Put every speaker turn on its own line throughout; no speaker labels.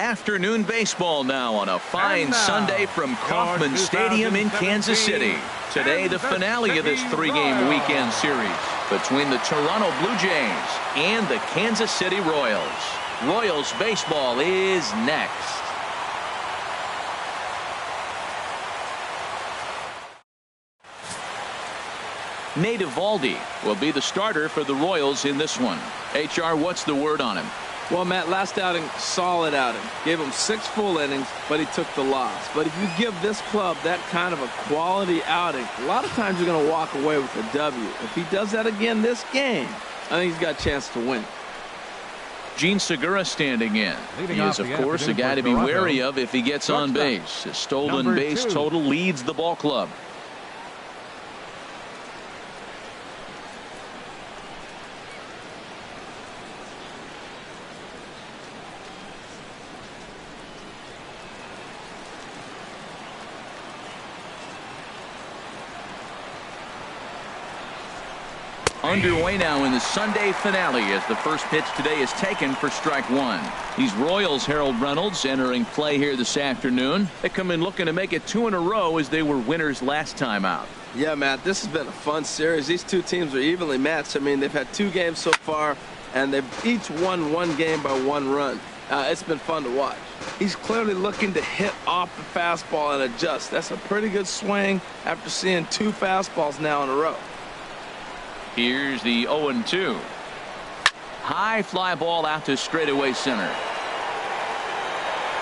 Afternoon baseball now on a fine Sunday from Kauffman Stadium in Kansas City. Today, the finale of this three-game weekend series between the Toronto Blue Jays and the Kansas City Royals. Royals baseball is next. Eovaldi will be the starter for the Royals in this one. HR, what's the word on him?
Well, Matt, last outing, solid outing. Gave him 6 full innings, but he took the loss. But if you give this club that kind of a quality outing, a lot of times you're going to walk away with a W. If he does that again this game, I think he's got a chance to win.
Gene Segura standing in. He is, of course, a guy to be wary of if he gets on base. His stolen base total leads the ball club. Underway now in the Sunday finale as the first pitch today is taken for strike one. These Royals, Harold Reynolds, entering play here this afternoon. They come in looking to make it 2 in a row as they were winners last time out.
Yeah, Matt, this has been a fun series. These two teams are evenly matched. I mean, they've had 2 games so far, and they've each won 1 game by 1 run. It's been fun to watch. He's clearly looking to hit off the fastball and adjust. That's a pretty good swing after seeing 2 fastballs now in a row.
Here's the 0-2. High fly ball out to straightaway center.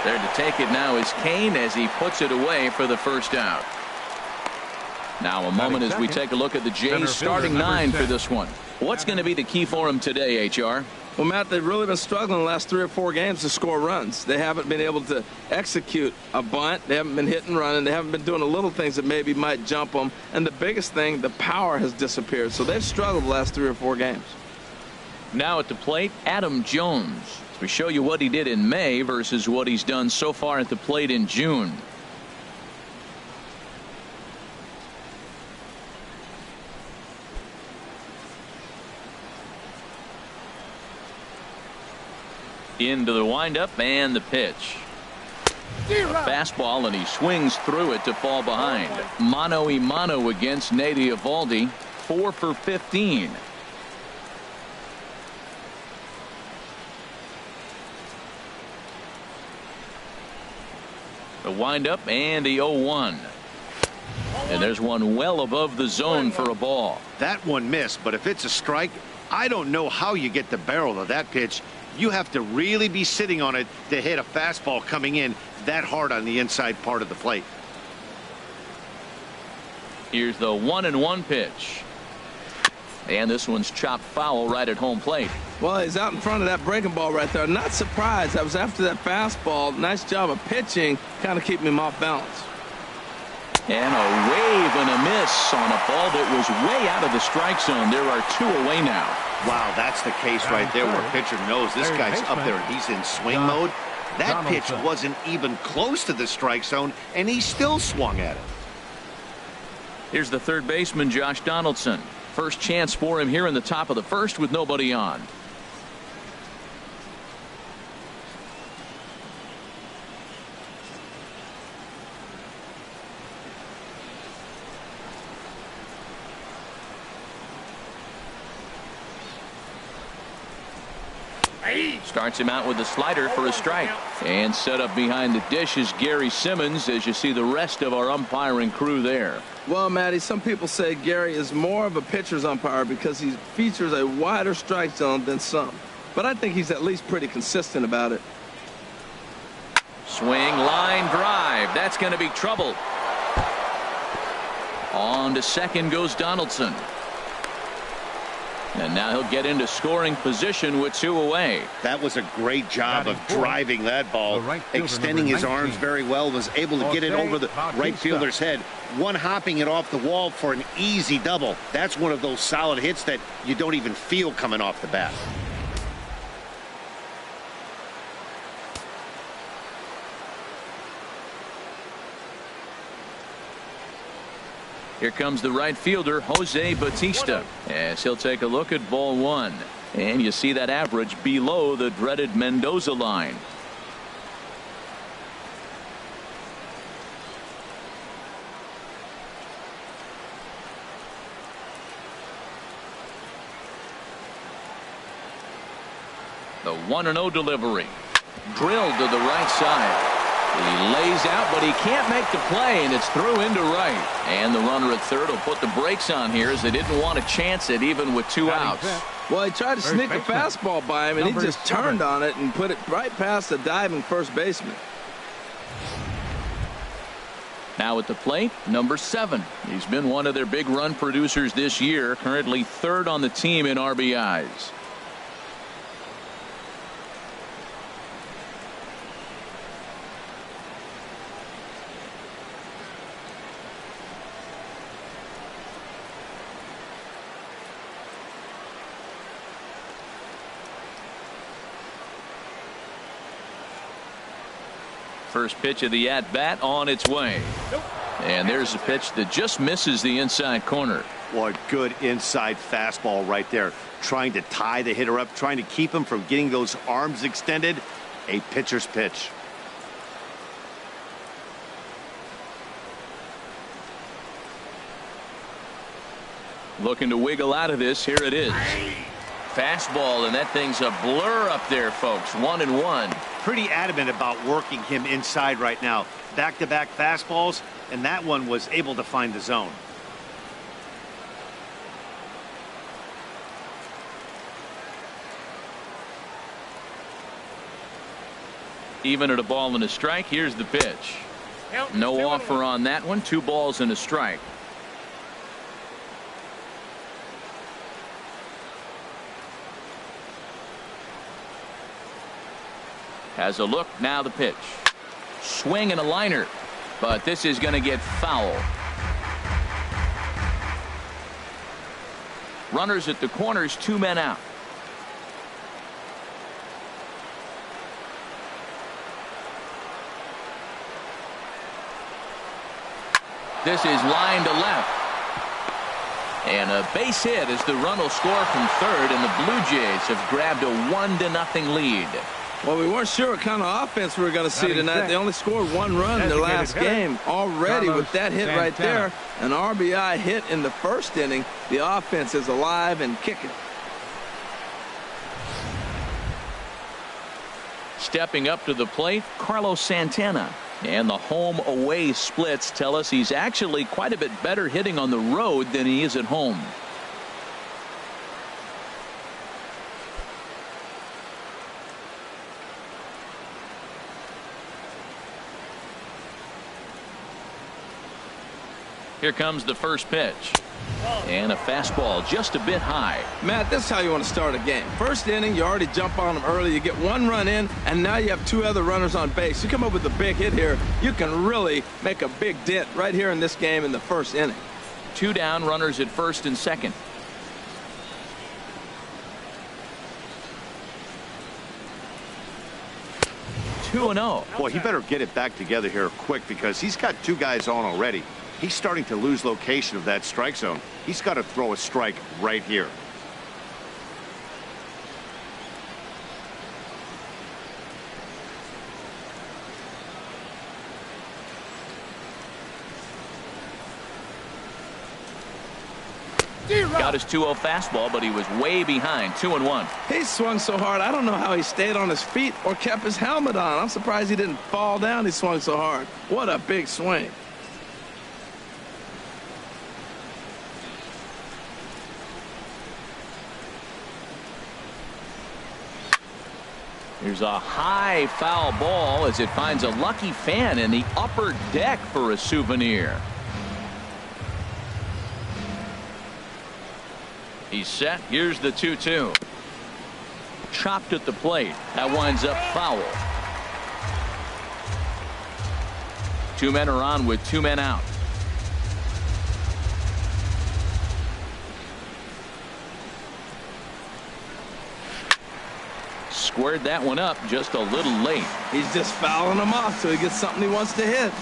There to take it now is Kane as he puts it away for the first out. Now a moment as we take a look at the Jays starting 9 for this one. What's going to be the key for him today, HR?
Well, Matt, they've really been struggling the last 3 or 4 games to score runs. They haven't been able to execute a bunt. They haven't been hitting and running. They haven't been doing the little things that maybe might jump them. And the biggest thing, the power has disappeared. So they've struggled the last 3 or 4 games.
Now at the plate, Adam Jones. We show you what he did in May versus what he's done so far at the plate in June. Into the windup and the pitch. A fastball and he swings through it to fall behind. Mano a mano against Eovaldi. 4 for 15. The windup and the 0-1. And there's one well above the zone for a ball.
That one missed, but if it's a strike, I don't know how you get the barrel of that pitch. You have to really be sitting on it to hit a fastball coming in that hard on the inside part of the plate.
Here's the 1-1 pitch. And this one's chopped foul right at home plate.
Well, he's out in front of that breaking ball right there. Not surprised. I was after that fastball. Nice job of pitching, kind of keeping him off balance.
And a wave and a miss on a ball that was way out of the strike zone. There are 2 away now.
Wow, that's the case right there where pitcher knows this guy's up there and he's in swing mode. That pitch wasn't even close to the strike zone, and he still swung at it.
Here's the third baseman, Josh Donaldson. First chance for him here in the top of the first with nobody on. Starts him out with a slider for a strike. And set up behind the dish is Gary Simmons as you see the rest of our umpiring crew there.
Well, Matty, some people say Gary is more of a pitcher's umpire because he features a wider strike zone than some. But I think he's at least pretty consistent about it.
Swing, line drive. That's going to be trouble. On to second goes Donaldson. And now he'll get into scoring position with 2 away.
That was a great job of driving that ball, extending his arms very well, was able to get it over the right fielder's head, one hopping it off the wall for an easy double. That's one of those solid hits that you don't even feel coming off the bat.
Here comes the right fielder, Jose Bautista, as he'll take a look at ball 1. And you see that average below the dreaded Mendoza line. The 1-0 delivery. Drilled to the right side. He lays out, but he can't make the play, and it's through into right. And the runner at third will put the brakes on here as they didn't want to chance it even with 2 outs.
Well, he tried to sneak a fastball by him, and he just turned on it and put it right past the diving first baseman.
Now at the plate, number 7. He's been one of their big run producers this year, currently 3rd on the team in RBIs. First pitch of the at-bat on its way. And there's a pitch that just misses the inside corner.
What good inside fastball right there. Trying to tie the hitter up, trying to keep him from getting those arms extended. A pitcher's pitch.
Looking to wiggle out of this. Here it is. Fastball, and that thing's a blur up there, folks. 1-1.
Pretty adamant about working him inside right now. Back-to-back fastballs, and that one was able to find the zone.
Even at a ball and a strike. Here's the pitch. No offer on that one. 2 balls and a strike. Has a look. Now the pitch. Swing and a liner. But this is going to get foul. Runners at the corners. 2 men out. This is line to left. And a base hit as the run will score from third, and the Blue Jays have grabbed a 1-0 lead.
Well, we weren't sure what kind of offense we were going to see tonight. They only scored 1 run in their last game. Already with that hit right there, an RBI hit in the first inning, the offense is alive and kicking.
Stepping up to the plate, Carlos Santana. And the home-away splits tell us he's actually quite a bit better hitting on the road than he is at home. Here comes the first pitch. And a fastball just a bit high.
Matt, this is how you want to start a game. First inning, you already jump on them early. You get 1 run in, and now you have 2 other runners on base. You come up with a big hit here. You can really make a big dent right here in this game in the first inning.
2 down, runners at first and second. Two and 0.
Boy, he better get it back together here quick because he's got 2 guys on already. He's starting to lose location of that strike zone. He's got to throw a strike right here.
Got his 2-0 fastball, but he was way behind. 2-1.
He swung so hard, I don't know how he stayed on his feet or kept his helmet on. I'm surprised he didn't fall down. He swung so hard. What a big swing.
Here's a high foul ball as it finds a lucky fan in the upper deck for a souvenir. He's set. Here's the 2-2. Chopped at the plate. That winds up foul. 2 men are on with 2 men out. Squared that one up just a little late.
He's just fouling them off so he gets something he wants to hit.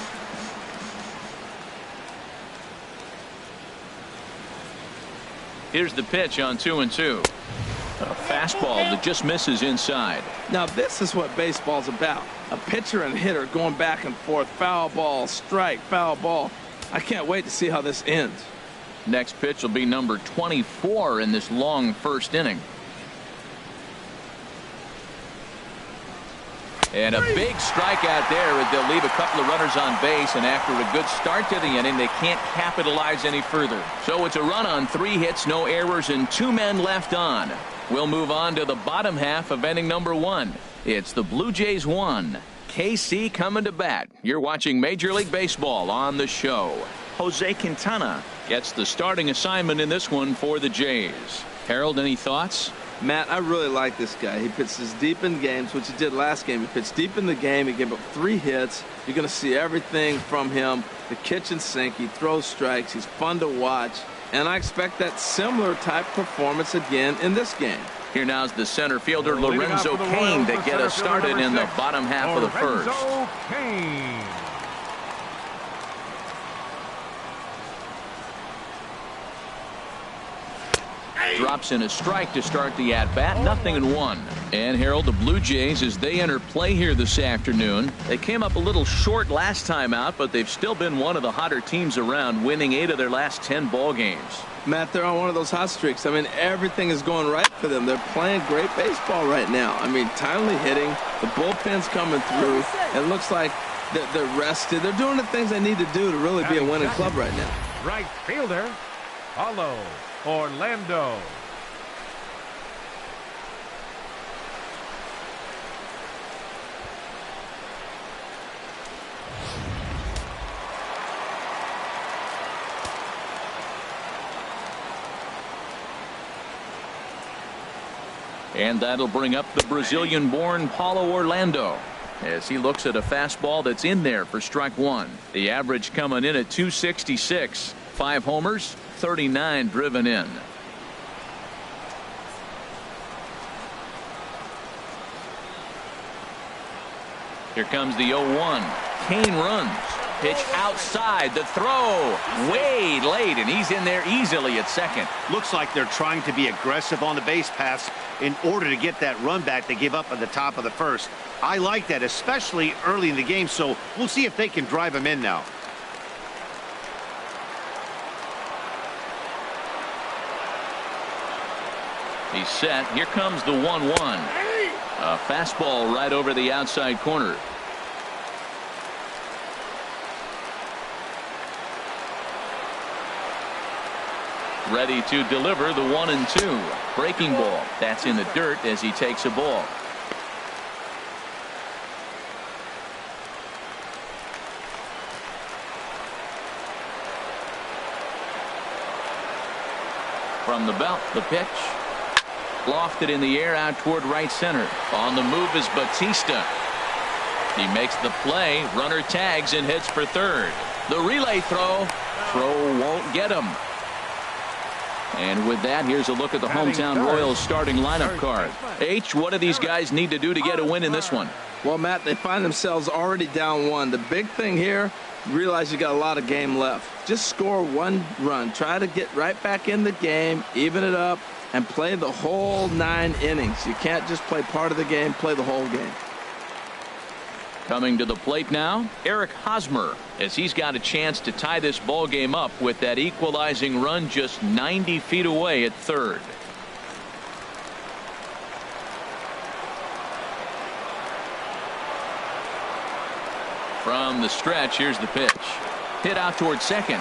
Here's the pitch on 2-2. A fastball that just misses inside.
Now this is what baseball's about. A pitcher and hitter going back and forth. Foul ball, strike, foul ball. I can't wait to see how this ends.
Next pitch will be number 24 in this long first inning. And a big strikeout there as they'll leave a couple of runners on base, and after a good start to the inning, they can't capitalize any further. So it's a run on 3 hits, no errors, and 2 men left on. We'll move on to the bottom half of inning number 1. It's the Blue Jays 1, KC coming to bat. You're watching Major League Baseball on the show. Jose Quintana gets the starting assignment in this one for the Jays. Harold, any thoughts?
Matt, I really like this guy. He pitches deep in games, which he did last game. He pitched deep in the game. He gave up 3 hits. You're going to see everything from him. The kitchen sink. He throws strikes. He's fun to watch. And I expect that similar type performance again in this game.
Here now's the center fielder, Lorenzo Cain, to get us started in the bottom half of the first. Drops in a strike to start the at-bat. 0-1. And Harold, the Blue Jays, as they enter play here this afternoon, they came up a little short last time out, but they've still been one of the hotter teams around, winning 8 of their last 10 ball games.
Matt, they're on one of those hot streaks. I mean, everything is going right for them. They're playing great baseball right now. I mean, timely hitting. The bullpen's coming through. It looks like they're rested. They're doing the things they need to do to really be a winning club right now.
Right fielder, Paulo Orlando.
And that'll bring up the Brazilian-born Paulo Orlando as he looks at a fastball that's in there for strike 1. The average coming in at 266. 5 homers, 39 driven in. Here comes the 0-1. Cain runs. Pitch outside. The throw way late, and he's in there easily at second.
Looks like they're trying to be aggressive on the base paths in order to get that run back they gave up at the top of the first. I like that, especially early in the game, so we'll see if they can drive him in now.
He's set. Here comes the 1-1. A fastball right over the outside corner. Ready to deliver the 1-2. Breaking ball. That's in the dirt as he takes a ball. From the belt, the pitch. Lofted in the air out toward right center. On the move is Batista. He makes the play. Runner tags and hits for third. The relay throw. Throw won't get him. And with that, here's a look at the hometown Royals starting lineup card. H, what do these guys need to do to get a win in this one?
Well, Matt, they find themselves already down 1. The big thing here, realize you got a lot of game left. Just score 1 run. Try to get right back in the game, even it up, and play the whole 9 innings. You can't just play part of the game, play the whole game.
Coming to the plate now, Eric Hosmer, as he's got a chance to tie this ball game up with that equalizing run just 90 feet away at third. From the stretch, here's the pitch. Hit out toward second.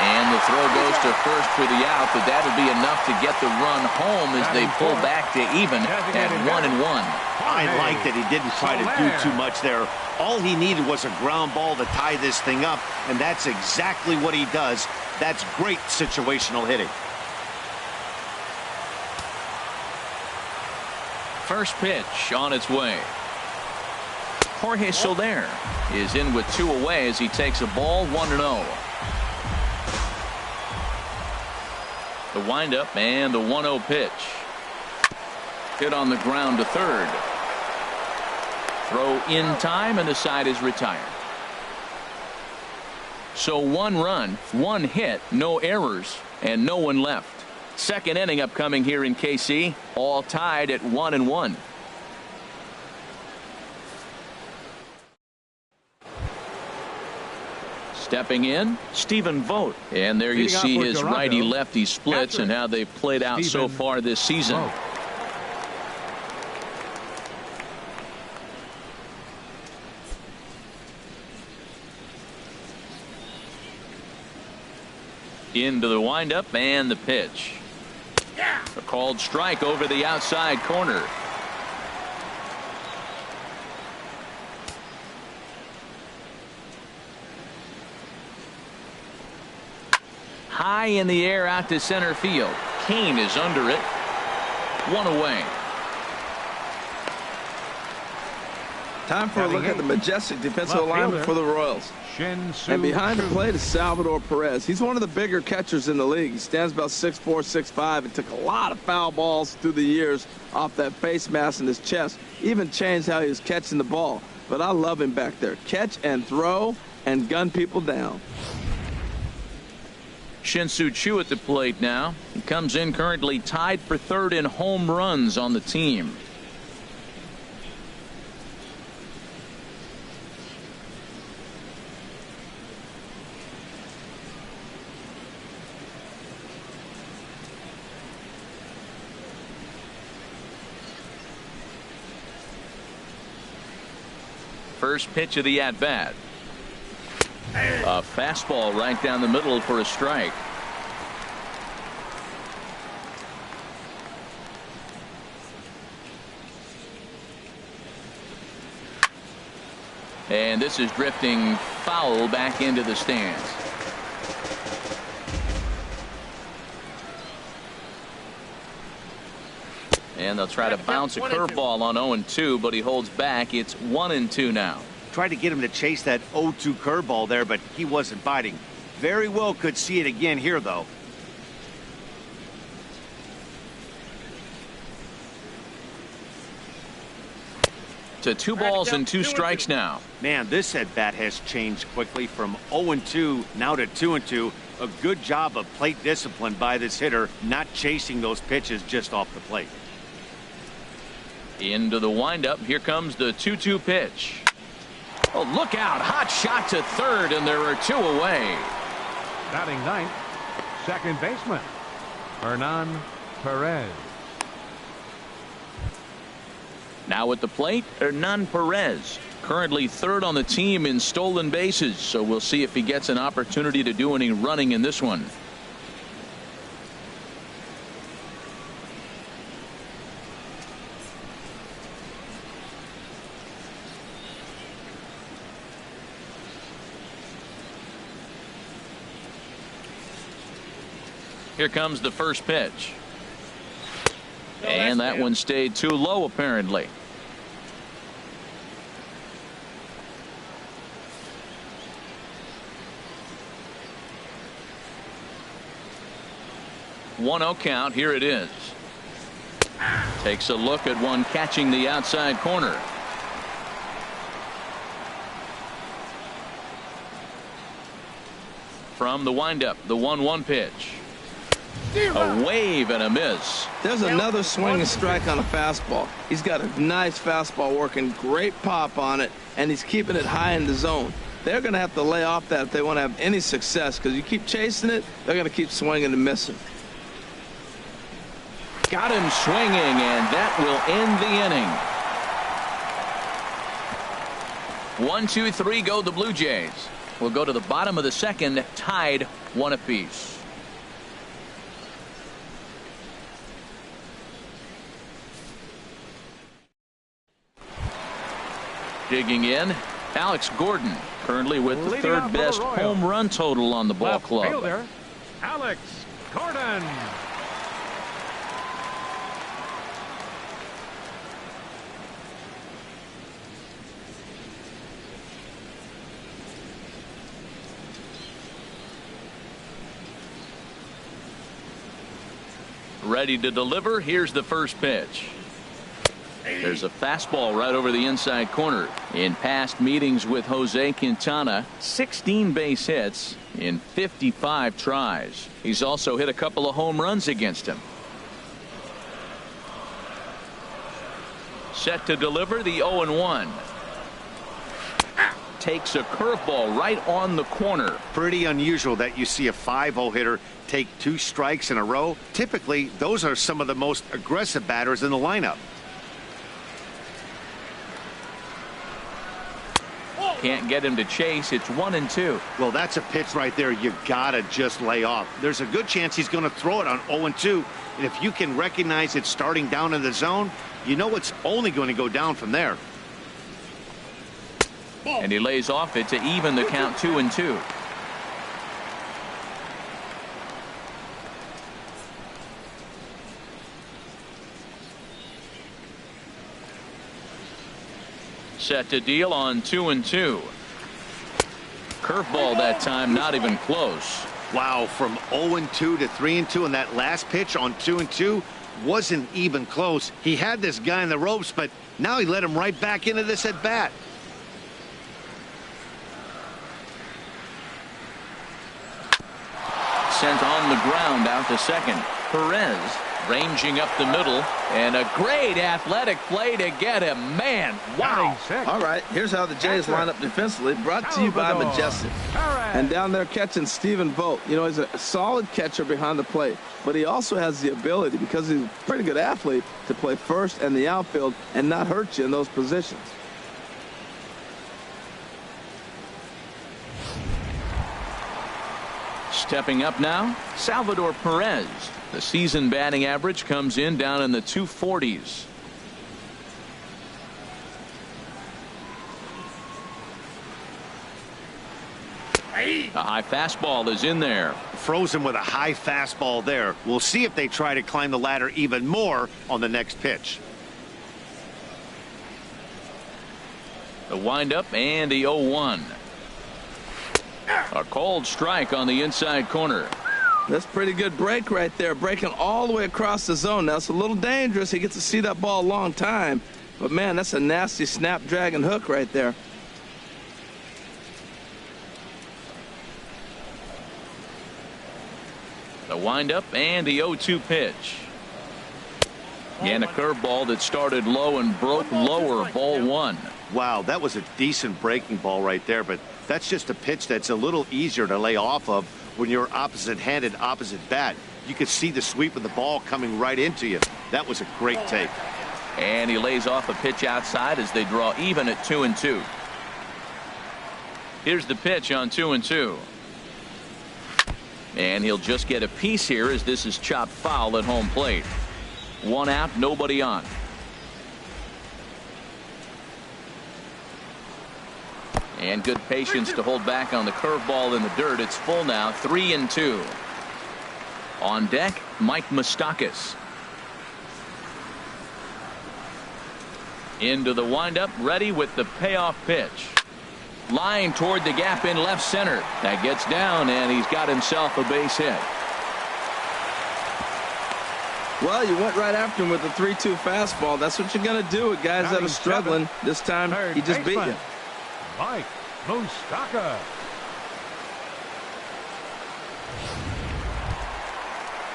And the throw goes to first for the out, but that'll be enough to get the run home as they pull back to even at 1-1.
I like that he didn't try to do too much there. All he needed was a ground ball to tie this thing up, and that's exactly what he does. That's great situational hitting.
First pitch on its way. Jorge Soler is in with 2 away as he takes a ball 1-0. The windup and the 1-0 pitch. Hit on the ground to third. Throw in time, and the side is retired. So 1 run, 1 hit, no errors, and no one left. Second inning upcoming here in KC, all tied at 1-1. Stepping in, Stephen Vogt. And there you see his righty-lefty splits and how they've played out so far this season. Into the windup and the pitch. A called strike over the outside corner. High in the air out to center field. Kane is under it. One away.
Time for a look at the majestic defensive alignment for the Royals. And behind the plate is Salvador Perez. He's one of the bigger catchers in the league. He stands about 6'4", 6'5", and took a lot of foul balls through the years off that face mask in his chest. Even changed how he was catching the ball. But I love him back there. Catch and throw and gun people down.
Shin-Soo Choo at the plate now. He comes in currently tied for third in home runs on the team. First pitch of the at-bat. A fastball right down the middle for a strike. And this is drifting foul back into the stands. And they'll try to bounce a curveball on 0-2, but he holds back. It's 1-2 now.
Tried to get him to chase that 0-2 curveball there, but he wasn't biting. Very well could see it again here, though.
To 2 balls and 2 strikes now.
Man, this at-bat has changed quickly from 0-2 now to 2-2. A good job of plate discipline by this hitter, not chasing those pitches just off the plate.
Into the windup. Here comes the 2-2 pitch. Oh, look out. Hot shot to third, and there are 2 away.
Batting ninth, second baseman, Hernan Perez.
Now at the plate, Hernan Perez. Currently third on the team in stolen bases, so we'll see if he gets an opportunity to do any running in this one. Here comes the first pitch. And that one stayed too low, apparently. One-0 count. Here it is. Takes a look at one catching the outside corner. From the windup, the 1-1 pitch. A wave and a miss.
There's another swing and strike on a fastball. He's got a nice fastball working, great pop on it, and he's keeping it high in the zone. They're going to have to lay off that if they want to have any success, because you keep chasing it, they're going to keep swinging and missing.
Got him swinging, and that will end the inning. 1, 2, 3 go the Blue Jays. We'll go to the bottom of the second, tied 1 apiece. Digging in, Alex Gordon, currently with the third best home run total on the ball club.
Fielder, Alex Gordon.
Ready to deliver. Here's the first pitch. There's a fastball right over the inside corner. In past meetings with Jose Quintana, 16 base hits in 55 tries. He's also hit a couple of home runs against him. Set to deliver the 0-1. Takes a curveball right on the corner.
Pretty unusual that you see a 5-0 hitter take 2 strikes in a row. Typically, those are some of the most aggressive batters in the lineup.
Can't get him to chase. It's 1-2.
Well, that's a pitch right there you gotta just lay off. There's a good chance he's going to throw it on 0-2, and if you can recognize it starting down in the zone, you know it's only going to go down from there.
And he lays off it to even the count 2-2. Set to deal on 2-2. Curveball that time, not even close.
Wow, from 0-2 to 3-2, and that last pitch on 2-2 wasn't even close. He had this guy in the ropes, but now he let him right back into this at bat.
Sent on the ground out to second. Perez ranging up the middle, and a great athletic play to get him. Man, wow.
All right, here's how the Jays line up defensively, brought to you by Majestic. And down there catching Stephen Vogt. You know, he's a solid catcher behind the plate, but he also has the ability, because he's a pretty good athlete, to play first and the outfield and not hurt you in those positions.
Stepping up now, Salvador Perez. The season batting average comes in down in the 240s. A high fastball is in there.
Frozen with a high fastball there. We'll see if they try to climb the ladder even more on the next pitch.
The windup and the 0-1. A cold strike on the inside corner.
That's a pretty good break right there, breaking all the way across the zone. Now, it's a little dangerous. He gets to see that ball a long time. But, man, that's a nasty snapdragon hook right there.
The windup and the 0-2 pitch. And a curveball that started low and broke lower, ball one.
Wow, that was a decent breaking ball right there, but that's just a pitch that's a little easier to lay off of when you're opposite-handed, opposite bat. You could see the sweep of the ball coming right into you. That was a great take.
And he lays off a pitch outside as they draw even at 2-2. Here's the pitch on 2-2. And he'll just get a piece here as this is chopped foul at home plate. One out, nobody on. And good patience to hold back on the curveball in the dirt. It's full now, 3-2. On deck, Mike Moustakas. Into the windup, ready with the payoff pitch. Line toward the gap in left center. That gets down, and he's got himself a base hit.
Well, you went right after him with the 3-2 fastball. That's what you're going to do with guys that are struggling. This time, he just beat you.
Mike Moustakas.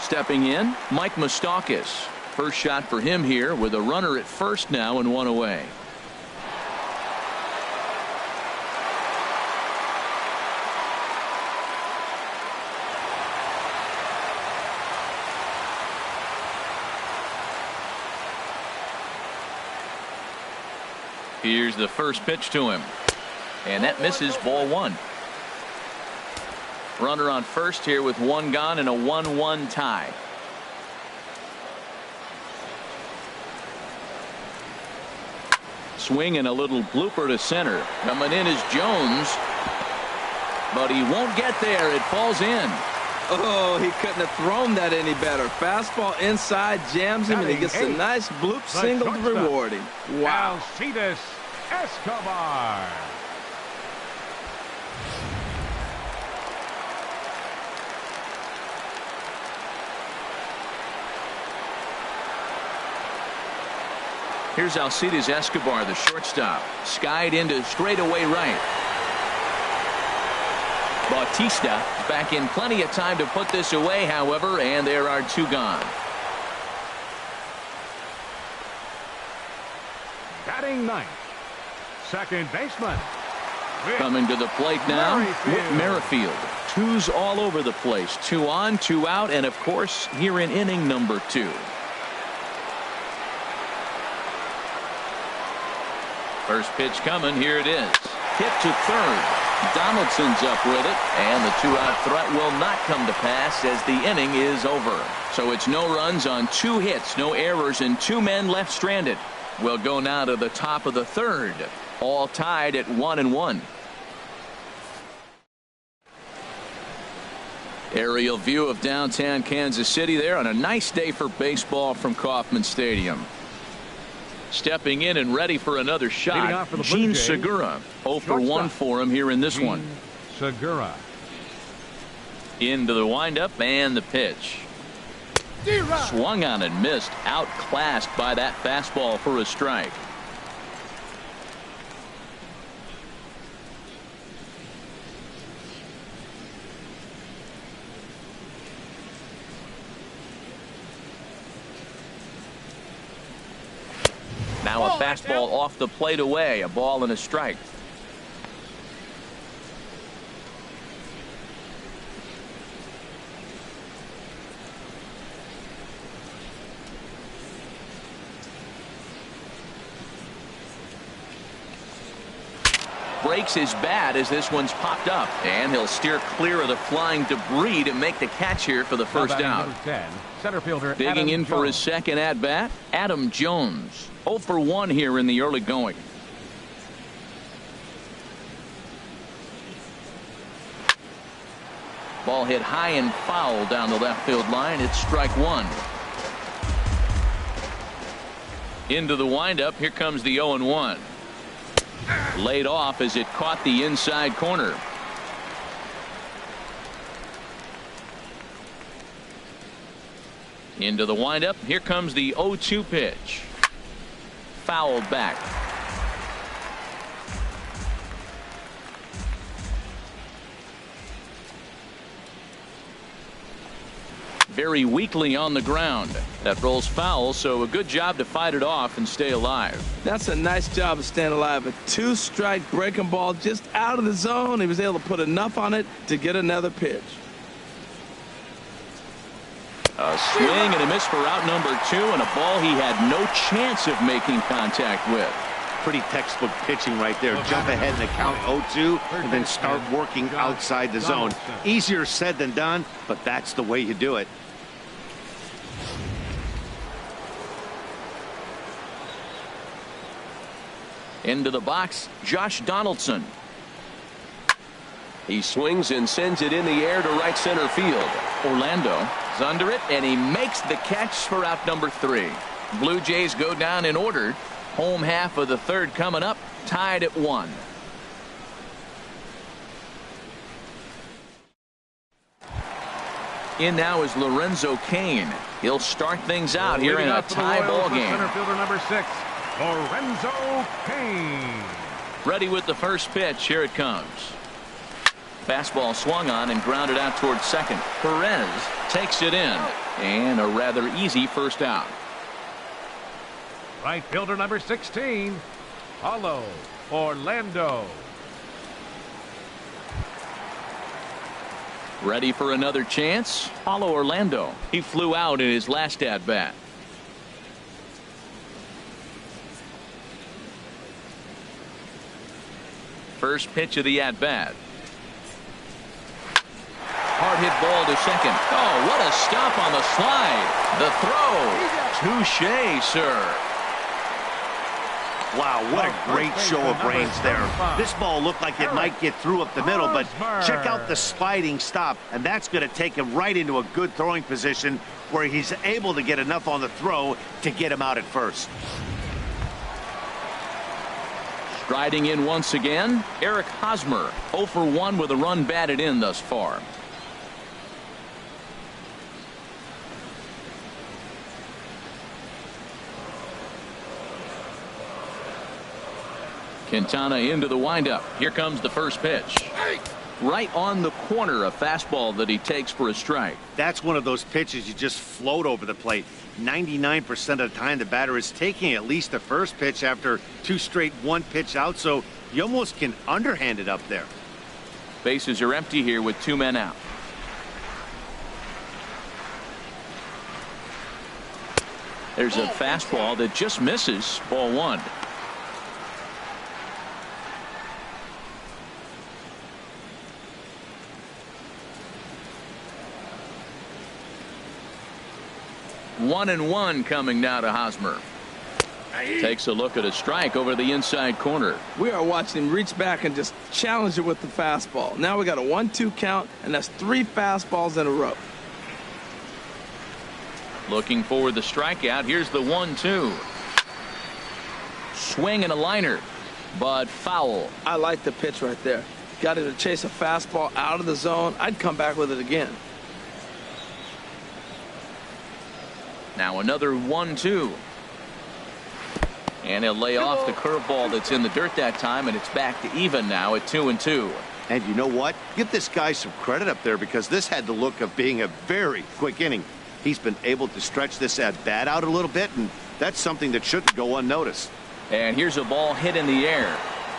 Stepping in, Mike Moustakas. First shot for him here with a runner at first now and one away. Here's the first pitch to him. And that misses, ball one. Runner on first here with one gone and a 1-1 tie. Swing and a little blooper to center. Coming in is Jones. But he won't get there. It falls in.
Oh, he couldn't have thrown that any better. Fastball inside, jams him, and he gets a nice bloop single to reward him. Wow.
Alcides Escobar.
Here's Alcides Escobar, the shortstop. Skied into straightaway right. Bautista back in plenty of time to put this away, however, and there are two gone.
Batting ninth, second baseman.
Coming to the plate now, Whit Merrifield. Twos all over the place. 2 on, 2 out, and of course, here in inning number 2. First pitch coming. Here it is. hit to third. Donaldson's up with it, and the two-out threat will not come to pass as the inning is over. So it's no runs on 2 hits, no errors, and 2 men left stranded. We'll go now to the top of the third, all tied at 1-1. Aerial view of downtown Kansas City there on a nice day for baseball from Kauffman Stadium. Stepping in and ready for another shot, Gene Segura. 0 for 1 for him here in this one.
Segura.
Into the windup and the pitch. Swung on and missed. Outclassed by that fastball for a strike. Now a fastball off the plate away. A ball and a strike. Breaks his bat as this one's popped up, and he'll steer clear of the flying debris to make the catch here for the first out.
Number 10, center fielder
Digging
Adam
in for
Jones.
his second at bat, Adam Jones. 0 for 1 here in the early going. Ball hit high and foul down the left field line. It's strike 1. Into the windup. Here comes the 0-1. Laid off as it caught the inside corner. Into the windup. Here comes the 0-2 pitch. Fouled back. Very weakly on the ground. That rolls foul, so a good job to fight it off and stay alive.
That's a nice job of staying alive. A 2-strike breaking ball just out of the zone. He was able to put enough on it to get another pitch.
A swing and a miss for out number 2, and a ball he had no chance of making contact with.
Pretty textbook pitching right there. Jump ahead in the count 0-2 and then start working outside the zone. Easier said than done, but that's the way you do it.
Into the box, Josh Donaldson. He swings and sends it in the air to right center field. Orlando is under it, and he makes the catch for out number 3. Blue Jays go down in order. Home half of the third coming up, tied at 1. In now is Lorenzo Cain. He'll start things out here in a tie ball game.
Center fielder number 6, Lorenzo Cain.
Ready with the first pitch. Here it comes. Fastball swung on and grounded out towards second. Perez takes it in, and a rather easy first out.
Right fielder number 16, Paulo Orlando.
Ready for another chance? Paulo Orlando. He flew out in his last at bat. First pitch of the at bat. Hard hit ball to second. Oh, what a stop on the slide. The throw. Touche, sir.
Wow, what a great show of range there. This ball looked like it might get through up the middle, but check out the sliding stop, and that's going to take him right into a good throwing position where he's able to get enough on the throw to get him out at first.
Striding in once again, Eric Hosmer. 0 for 1 with a run batted in thus far. Quintana into the windup. Here comes the first pitch. Right on the corner, a fastball that he takes for a strike.
That's one of those pitches you just float over the plate. 99% of the time the batter is taking at least the first pitch after 2 straight 1-pitch out, so you almost can underhand it up there.
Bases are empty here with 2 men out. There's a fastball that just misses. Ball 1. 1-1 coming now to Hosmer. Takes a look at a strike over the inside corner.
We are watching him reach back and just challenge it with the fastball. Now we got a 1-2 count, and that's 3 fastballs in a row.
Looking for the strikeout. Here's the 1-2. Swing and a liner, but foul.
I like the pitch right there. Got him to chase a fastball out of the zone. I'd come back with it again.
Now another 1-2. And he'll lay off the curveball that's in the dirt that time, and it's back to even now at 2-2.
And you know what? Give this guy some credit up there, because this had the look of being a very quick inning. He's been able to stretch this at bat out a little bit, and that's something that shouldn't go unnoticed.
And here's a ball hit in the air,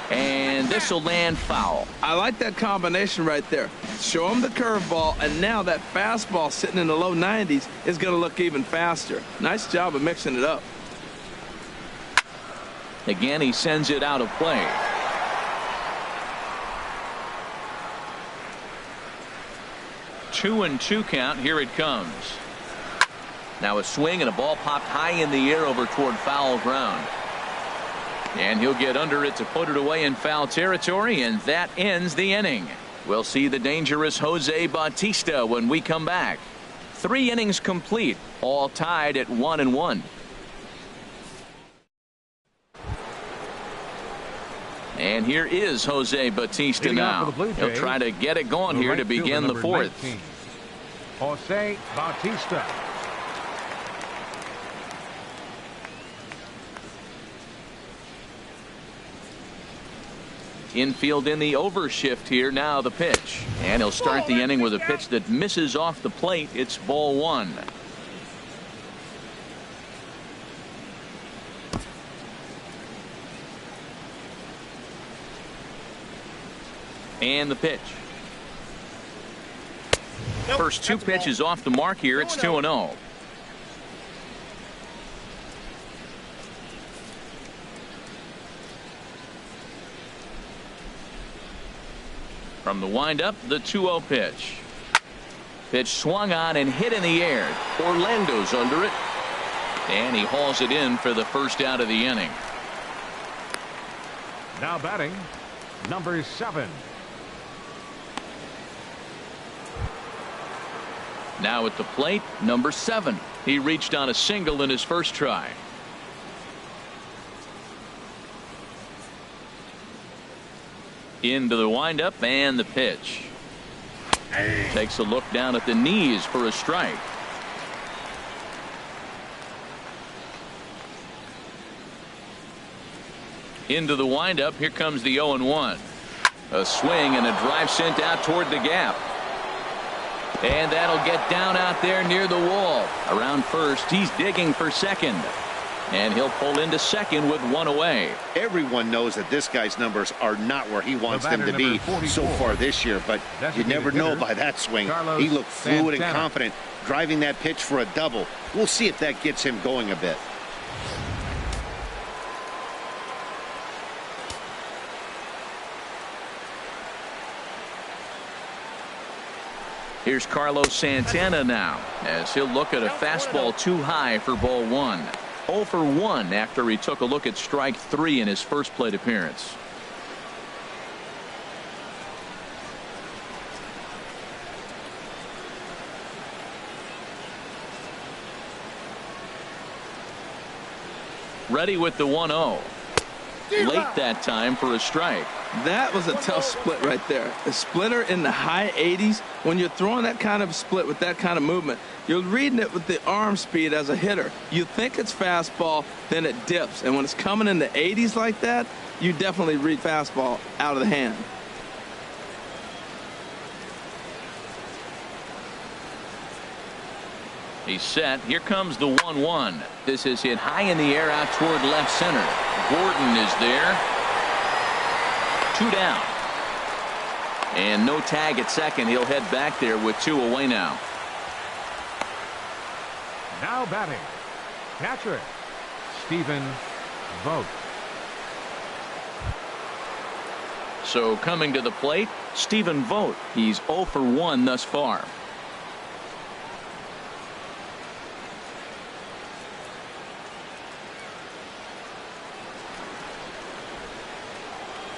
and this will land foul.
I like that combination right there. Show him the curveball, and now that fastball sitting in the low 90s is going to look even faster. Nice job of mixing it up.
Again, he sends it out of play. Two and two count. Here it comes. Now a swing and a ball popped high in the air over toward foul ground. And he'll get under it to put it away in foul territory, and that ends the inning. We'll see the dangerous Jose Bautista when we come back. 3 innings complete, all tied at 1-1. And here is Jose Bautista now. He'll try to get it going here to begin the 4th.
19, Jose Bautista.
Infield in the overshift here. Now the pitch. And he'll start the inning with a pitch that misses off the plate. It's ball 1. And the pitch. First 2 pitches off the mark here. It's 2-0. From the windup, the 2-0 pitch. Pitch swung on and hit in the air. Orlando's under it. And he hauls it in for the first out of the inning.
Now batting, number 7.
Now at the plate, number 7. He reached on a single in his first try. Into the windup and the pitch. Takes a look down at the knees for a strike. Into the windup. Here comes the 0-1. A swing and a drive sent out toward the gap. And that'll get down out there near the wall. Around first, he's digging for second. And he'll pull into second with 1 away.
Everyone knows that this guy's numbers are not where he wants them to be so far this year, but you never know by that swing. He looked fluid and confident driving that pitch for a double. We'll see if that gets him going a bit.
Here's Carlos Santana now, as he'll look at a fastball too high for ball 1. 0 for 1 after he took a look at strike 3 in his first plate appearance. Ready with the 1-0. Late that time for a strike.
That was a tough split right there. A splitter in the high 80s. When you're throwing that kind of split with that kind of movement, you're reading it with the arm speed as a hitter. You think it's fastball, then it dips. And when it's coming in the 80s like that, you definitely read fastball out of the hand.
He's set. Here comes the 1-1. This is hit high in the air out toward left center. Gordon is there. 2 down. And no tag at second. He'll head back there with 2 away now.
Now batting, catcher, Stephen Vogt.
So coming to the plate, Stephen Vogt. He's 0 for 1 thus far.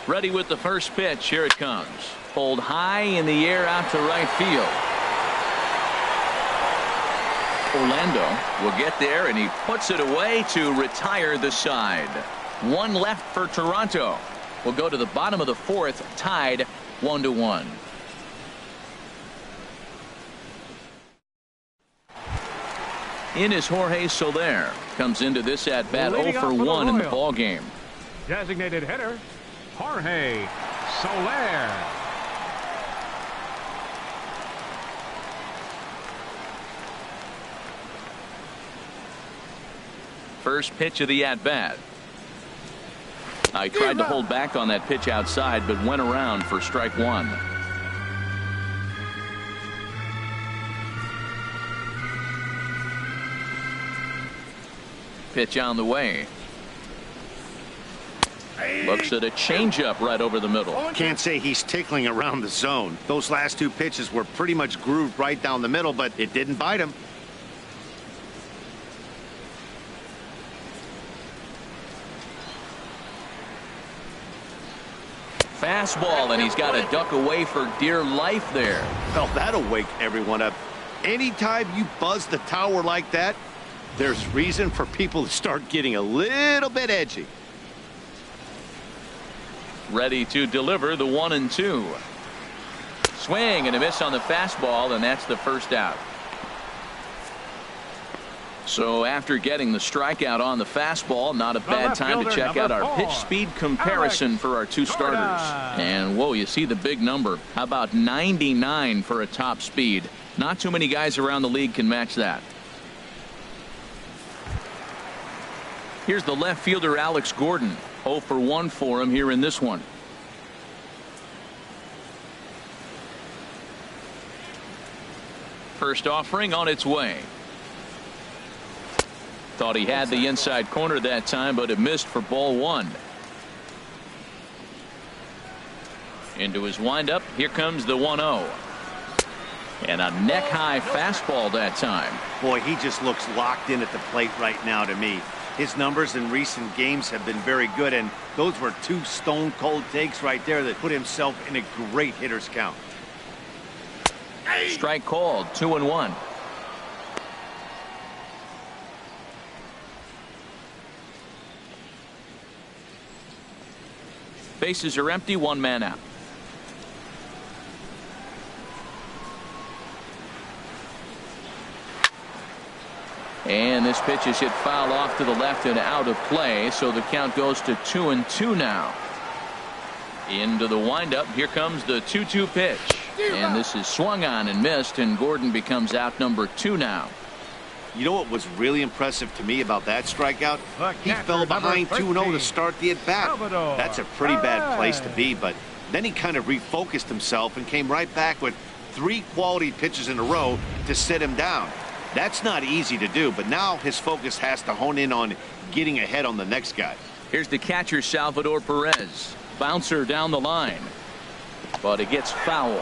Ready with the first pitch. Here it comes. Pulled high in the air out to right field. Orlando will get there, and he puts it away to retire the side. One left for Toronto. We'll go to the bottom of the fourth, tied 1-1. In is Jorge Soler. Comes into this at bat 0 for 1 in the ball game.
Designated hitter, Jorge Soler.
First pitch of the at bat. I tried to hold back on that pitch outside, but went around for strike one. Pitch on the way. Looks at a changeup right over the middle.
Can't say he's tickling around the zone. Those last two pitches were pretty much grooved right down the middle, but it didn't bite him.
Fastball, and he's got to duck away for dear life there.
Well, that'll wake everyone up. Anytime you buzz the tower like that, there's reason for people to start getting a little bit edgy.
Ready to deliver the 1-2. Swing and a miss on the fastball, and that's the first out. So after getting the strikeout on the fastball, not a bad time to check out our pitch speed comparison for our two starters. And whoa, you see the big number. How about 99 for a top speed? Not too many guys around the league can match that. Here's the left fielder Alex Gordon. 0 for 1 for him here in this one. First offering on its way. Thought he had the inside corner that time, but it missed for ball one. Into his windup. Here comes the 1-0. And a neck high fastball that time.
Boy, he just looks locked in at the plate right now to me. His numbers in recent games have been very good, and those were two stone cold takes right there that put himself in a great hitter's count.
Strike called. 2-1. Bases are empty, one man out. And this pitch is hit foul off to the left and out of play, so the count goes to 2-2 now. Into the windup. Here comes the 2-2 pitch. And this is swung on and missed, and Gordon becomes out number 2 now.
You know what was really impressive to me about that strikeout? He fell behind 2-0 to start the at-bat. That's a pretty bad place to be, but then he kind of refocused himself and came right back with 3 quality pitches in a row to sit him down. That's not easy to do, but now his focus has to hone in on getting ahead on the next guy.
Here's the catcher, Salvador Perez. Bouncer down the line, but it gets foul.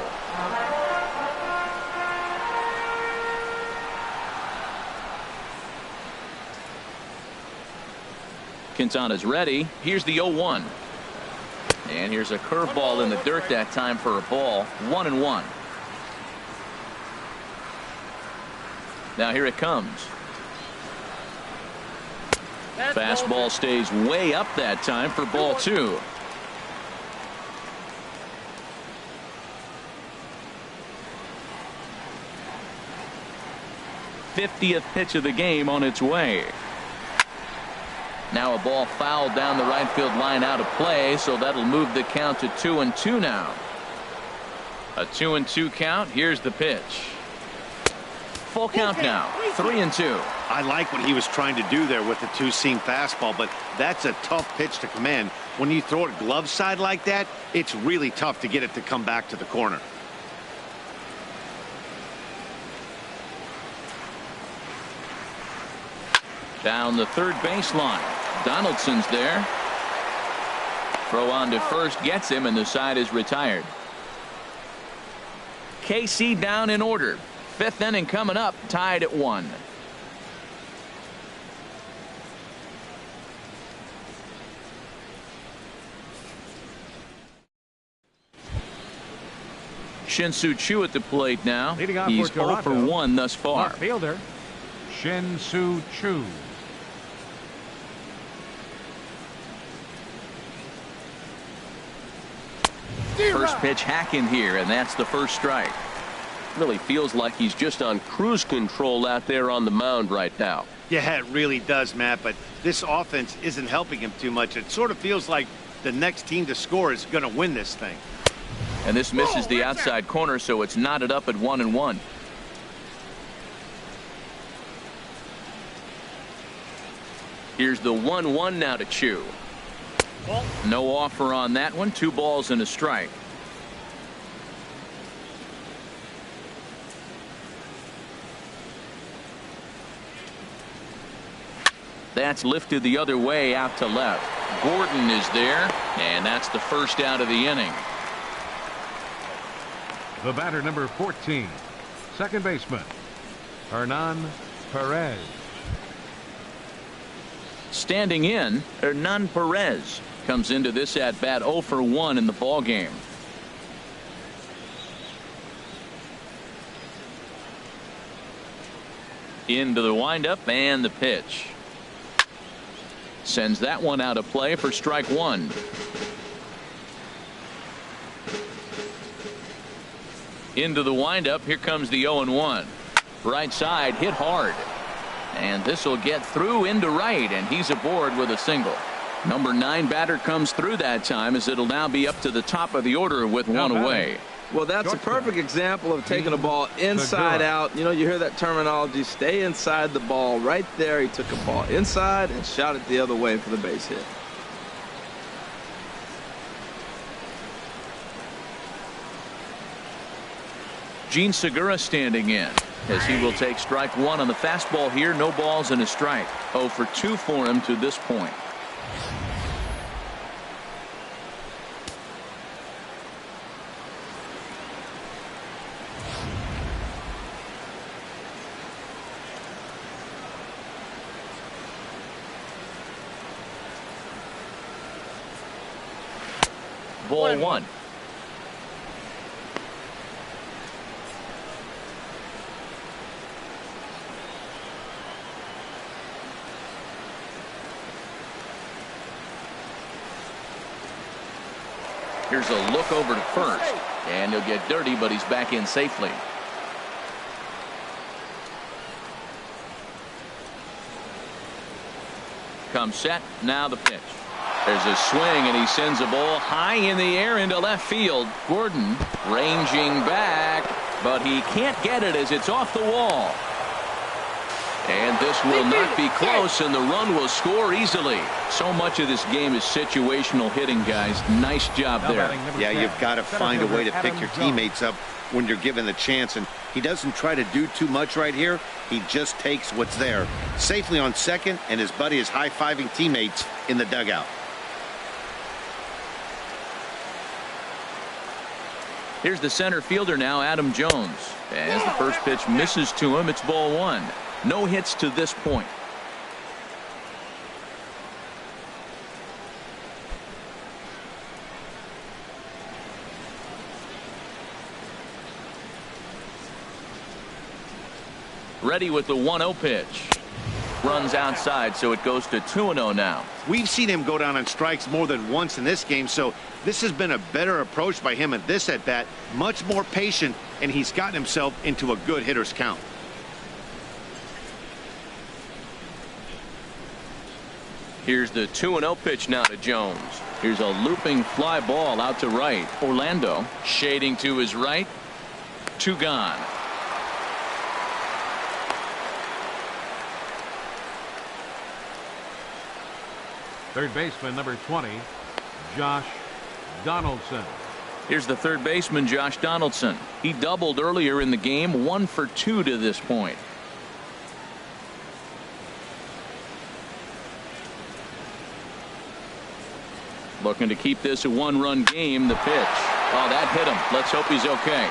Quintana's ready. Here's the 0-1. And here's a curveball in the dirt that time for a ball. 1-1. Now here it comes. Fastball stays way up that time for ball 2. '50th pitch of the game on its way. Now a ball fouled down the right field line out of play, so that'll move the count to 2-2 now. A 2-2 count. Here's the pitch. Full count now. 3-2.
I like what he was trying to do there with the two-seam fastball, but that's a tough pitch to command. When you throw it glove side like that, it's really tough to get it to come back to the corner.
Down the third baseline. Donaldson's there. Throw on to first gets him, and the side is retired. KC down in order. 5th inning coming up, tied at 1. Shin-Soo Choo at the plate now.
Leading off
He's
for
0 for
Toronto,
1 thus far.
left fielder Shin-Soo Choo.
First pitch hacking here, and that's the first strike.
Really feels like he's just on cruise control out there on the mound right now.
Yeah, it really does, Matt, but this offense isn't helping him too much. It sort of feels like the next team to score is going to win this thing.
And this misses the outside corner, so it's knotted up at 1-1. Here's the 1-1 now to Choo. No offer on that one. 2 balls and a strike. That's lifted the other way out to left. Gordon is there, and that's the first out of the inning.
The batter, number 14, second baseman Hernan Perez.
Standing in, Hernan Perez comes into this at bat 0 for 1 in the ball game. Into the windup and the pitch. Sends that one out of play for strike 1. Into the windup. Here comes the 0-1. Right side hit hard. And this will get through into right, and he's aboard with a single. Number 9 batter comes through that time, as it'll now be up to the top of the order with one away.
Well, that's a perfect example of taking a ball inside out. You know, you hear that terminology, stay inside the ball. Right there, he took a ball inside and shot it the other way for the base hit.
Gene Segura standing in, as he will take strike 1 on the fastball here. No balls and a strike. 0 for 2 for him to this point. Ball 1. Here's a look over to first, and he'll get dirty, but he's back in safely. Comes set. Now the pitch. There's a swing, and he sends a ball high in the air into left field. Gordon ranging back, but he can't get it as it's off the wall. And this will not be close, and the run will score easily. So much of this game is situational hitting, guys. Nice job there.
Yeah, you've got to find a way to pick your teammates up when you're given the chance, and he doesn't try to do too much right here. He just takes what's there. Safely on second, and his buddy is high-fiving teammates in the dugout.
Here's the center fielder now, Adam Jones. As the first pitch misses to him, it's ball 1. No hits to this point. Ready with the 1-0 pitch. Runs outside, so it goes to 2-0 now.
We've seen him go down on strikes more than once in this game, so this has been a better approach by him at this at-bat. Much more patient, and he's gotten himself into a good hitter's count.
Here's the 2-0 pitch now to Jones.
Here's a looping fly ball out to right. Orlando shading to his right. 2 gone.
Third baseman, number 20, Josh Donaldson.
Here's the third baseman, Josh Donaldson. He doubled earlier in the game, 1 for 2 to this point. Looking to keep this a 1-run game. The pitch. Oh, that hit him. Let's hope he's okay.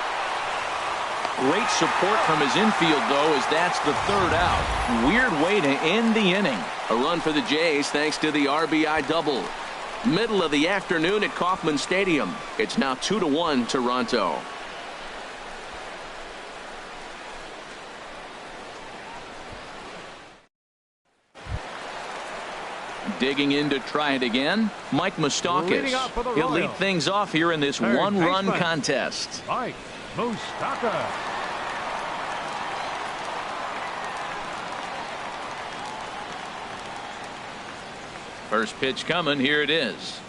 Great support from his infield, though, as that's the 3rd out. Weird way to end the inning. A run for the Jays thanks to the RBI double. Middle of the afternoon at Kauffman Stadium. It's now 2-1 Toronto. Digging in to try it again, Mike
Leading off for the
Moustakas. He'll lead
Royals.
things off here in this
Third
one-run
baseman.
contest.
Mike Moustakas.
First pitch coming. Here it is.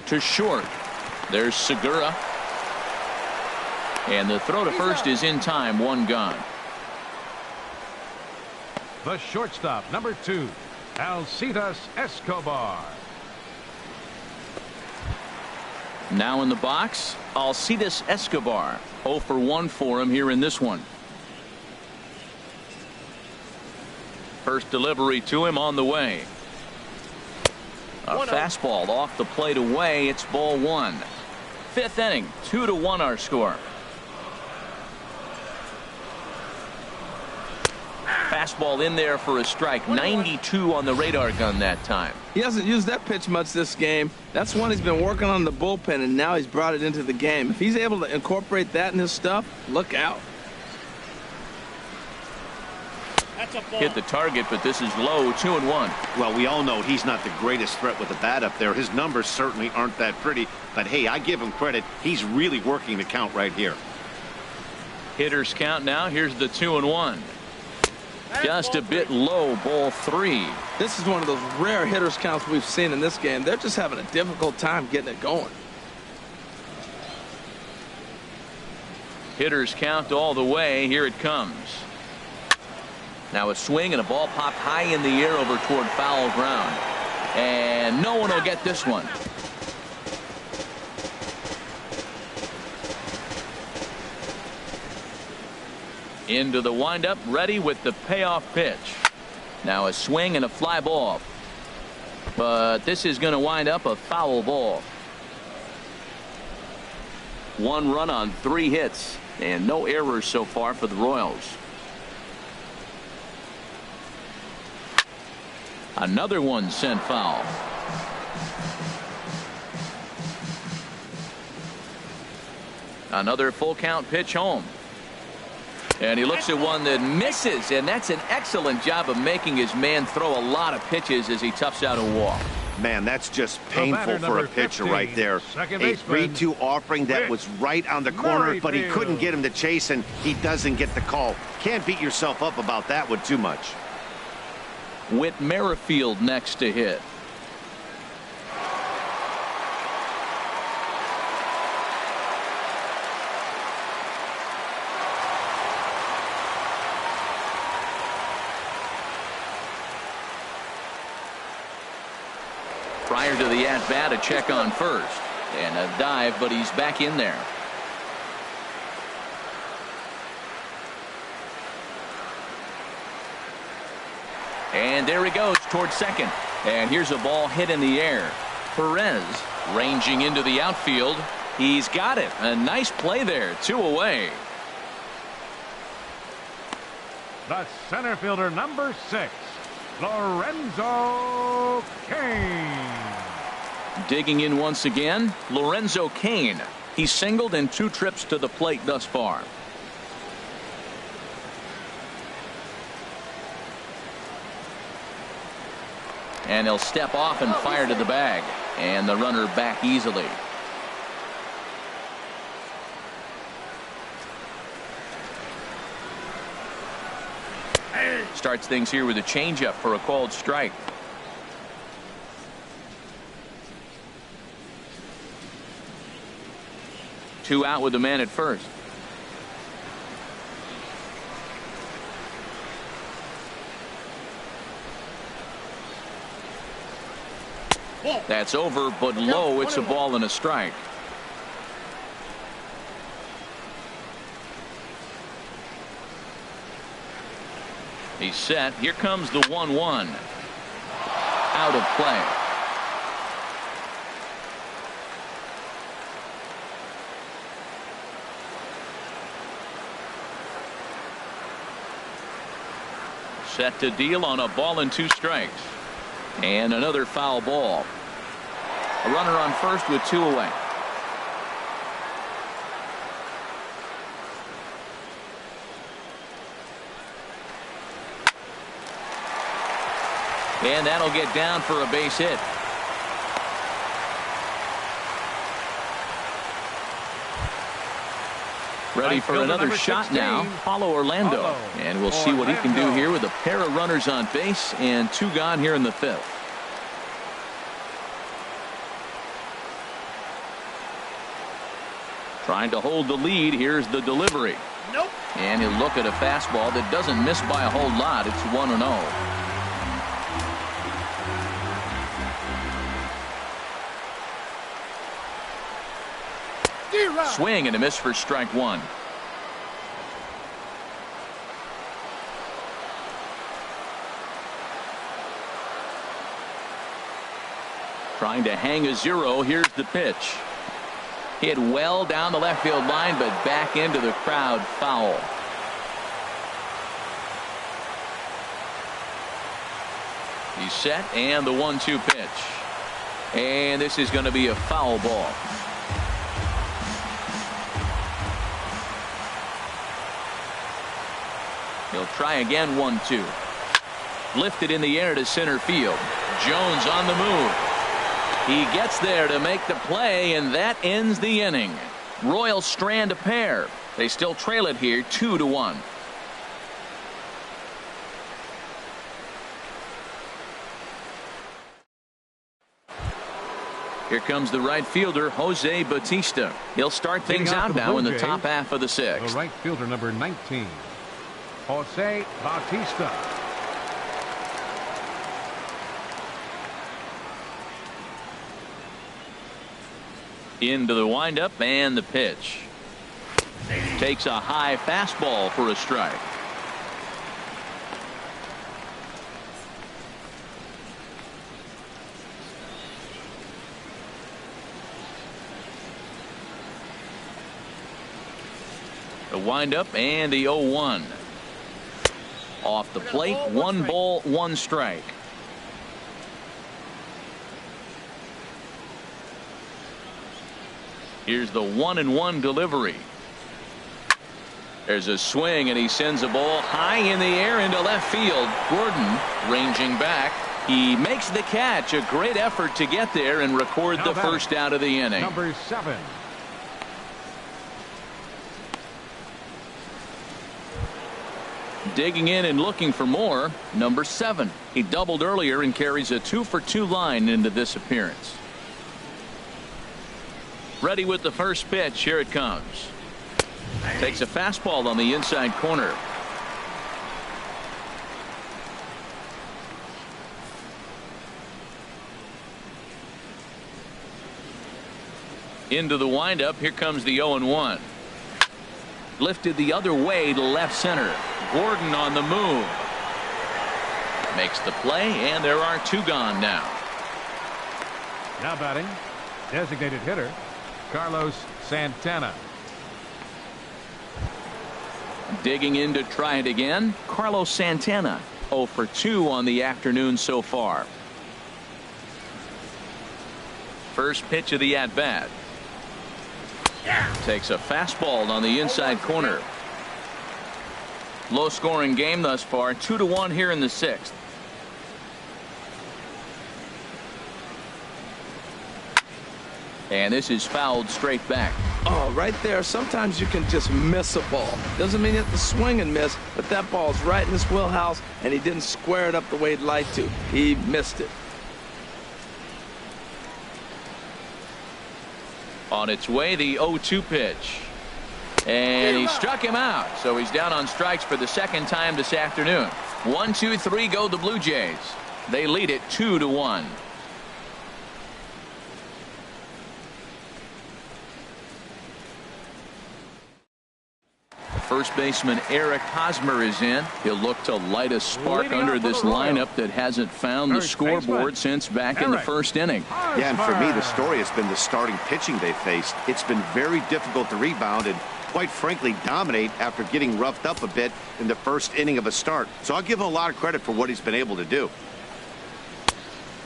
To short. There's Segura. And the throw to first is in time. One gone.
The shortstop, number 2, Alcides Escobar.
Now in the box, Alcides Escobar. 0 for 1 for him here in this one. First delivery to him on the way. A fastball off the plate away. It's ball 1. Fifth inning, 2-1 our score. Fastball in there for a strike. 92 on the radar gun that time.
He hasn't used that pitch much this game. That's one he's been working on in the bullpen, and now he's brought it into the game. If he's able to incorporate that in his stuff, look out.
Hit the target, but this is low. 2-1.
Well, we all know he's not the greatest threat with the bat up there. His numbers certainly aren't that pretty, but hey, I give him credit. He's really working the count right here.
Hitters count now. Here's the 2-1. Just a bit low. Ball 3.
This is one of those rare hitters counts we've seen in this game. They're just having a difficult time getting it going.
Hitters count all the way. Here it comes. Now a swing and a ball popped high in the air over toward foul ground. And no one will get this one. Into the windup, ready with the payoff pitch. Now a swing and a fly ball. But this is going to wind up a foul ball. 1 run on 3 hits and no errors so far for the Royals. Another one sent foul. Another full count pitch home. And he looks at one that misses, and that's an excellent job of making his man throw a lot of pitches as he toughs out a walk.
Man, that's just painful for a pitcher
15,
right there.
second
A
baseman,
3-2 offering that was right on the corner, but he couldn't get him to chase, and he doesn't get the call. Can't beat yourself up about that one too much.
Whit Merrifield next to hit. Prior to the at-bat, a check on first. And a dive, but he's back in there. And there he goes towards second. And here's a ball hit in the air. Perez ranging into the outfield. He's got it. A nice play there. 2 away.
The center fielder, number 6, Lorenzo Cain.
Digging in once again, Lorenzo Cain. He's singled in 2 trips to the plate thus far. And he'll step off and fire to the bag. And the runner back easily. Starts things here with a changeup for a called strike. Two out with the man at first. That's over, but low. It's a ball and a strike. He's set. Here comes the 1-1. Out of play. Set to deal on a ball and 2 strikes. And another foul ball. A runner on first with 2 away. And that'll get down for a base hit. Ready for another shot now. Paulo Orlando. And we'll see what he can do here with a pair of runners on base and 2 gone here in the 5th. Trying to hold the lead. Here's the delivery.
Nope.
And he'll look at a fastball that doesn't miss by a whole lot. It's 1-0. Swing and a miss for strike 1. Trying to hang a 0. Here's the pitch. Hit well down the left field line, but back into the crowd, foul. He's set, and the 1-2 pitch. And this is going to be a foul ball. He'll try again. 1-2. Lifted in the air to center field. Jones on the move. He gets there to make the play, and that ends the inning. Royals strand a pair. They still trail it here 2-1. Here comes the right fielder, Jose Bautista. He'll start things out now in the top half of the 6th.
The right fielder, number 19, Jose Bautista.
Into the windup and the pitch. Takes a high fastball for a strike. The windup and the 0-1. Off the plate, 1 ball, 1 strike. Here's the 1-1 delivery. There's a swing, and he sends a ball high in the air into left field. Gordon ranging back. He makes the catch. A great effort to get there and record the first out of the inning.
Number 7.
Digging in and looking for more, number 7. He doubled earlier and carries a 2-for-2 line into this appearance. Ready with the first pitch. Here it comes. Takes a fastball on the inside corner. Into the windup. Here comes the 0-1. Lifted the other way to left center. Gordon on the move. Makes the play, and there are 2 gone now.
Now batting, designated hitter, Carlos Santana.
Digging in to try it again, Carlos Santana. 0 for 2 on the afternoon so far. First pitch of the at-bat. Takes a fastball on the inside corner. Low scoring game thus far. 2-1 here in the 6th. And this is fouled straight back.
Oh, right there. Sometimes you can just miss a ball. Doesn't mean you have to swing and miss, but that ball's right in his wheelhouse, and he didn't square it up the way he'd like to. He missed it.
On its way, the 0-2 pitch. And he struck him out. So he's down on strikes for the 2nd time this afternoon. 1, 2, 3 go the Blue Jays. They lead it 2-1. First baseman Eric Hosmer is in. He'll look to light a spark under this lineup that hasn't found the scoreboard since back in the 1st inning.
Yeah, and for me, the story has been the starting pitching they faced. It's been very difficult to rebound and, quite frankly, dominate after getting roughed up a bit in the 1st inning of a start. So I'll give him a lot of credit for what he's been able to do.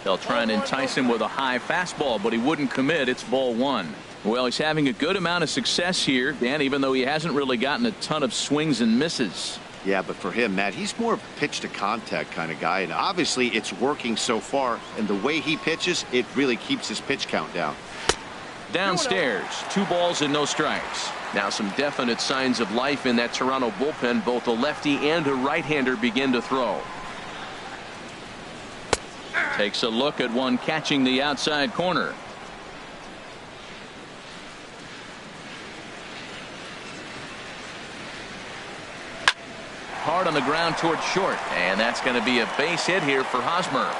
They'll try and entice him with a high fastball, but he wouldn't commit. It's ball 1. Well, he's having a good amount of success here, Dan, even though he hasn't really gotten a ton of swings and misses.
Yeah, but for him, Matt, he's more of a pitch-to-contact kind of guy, and obviously it's working so far, and the way he pitches, it really keeps his pitch count down.
Downstairs, 2 balls and no strikes. Now some definite signs of life in that Toronto bullpen. Both a lefty and a right-hander begin to throw. Takes a look at one catching the outside corner. Hard on the ground towards short, and that's going to be a base hit here for Hosmer.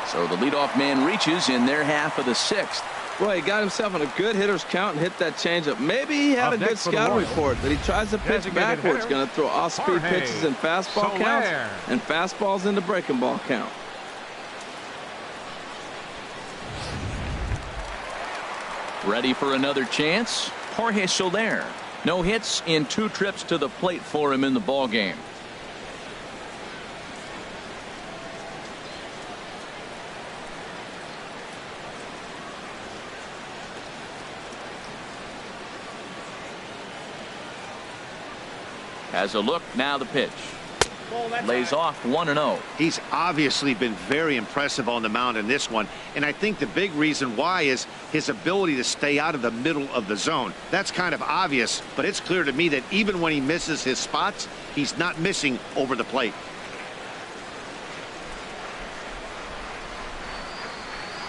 So the leadoff man reaches in their half of the 6th.
Well, he got himself in a good hitter's count and hit that changeup. Maybe he had a good scouting report that he tries to pitch backwards. Going to throw off-speed pitches in fastball counts and fastballs into breaking ball count.
Ready for another chance? Jorge Soler. No hits in 2 trips to the plate for him in the ball game. Has a look, now the pitch. Lays off 1-0.
He's obviously been very impressive on the mound in this one, and I think the big reason why is his ability to stay out of the middle of the zone. That's kind of obvious, but it's clear to me that even when he misses his spots, he's not missing over the plate.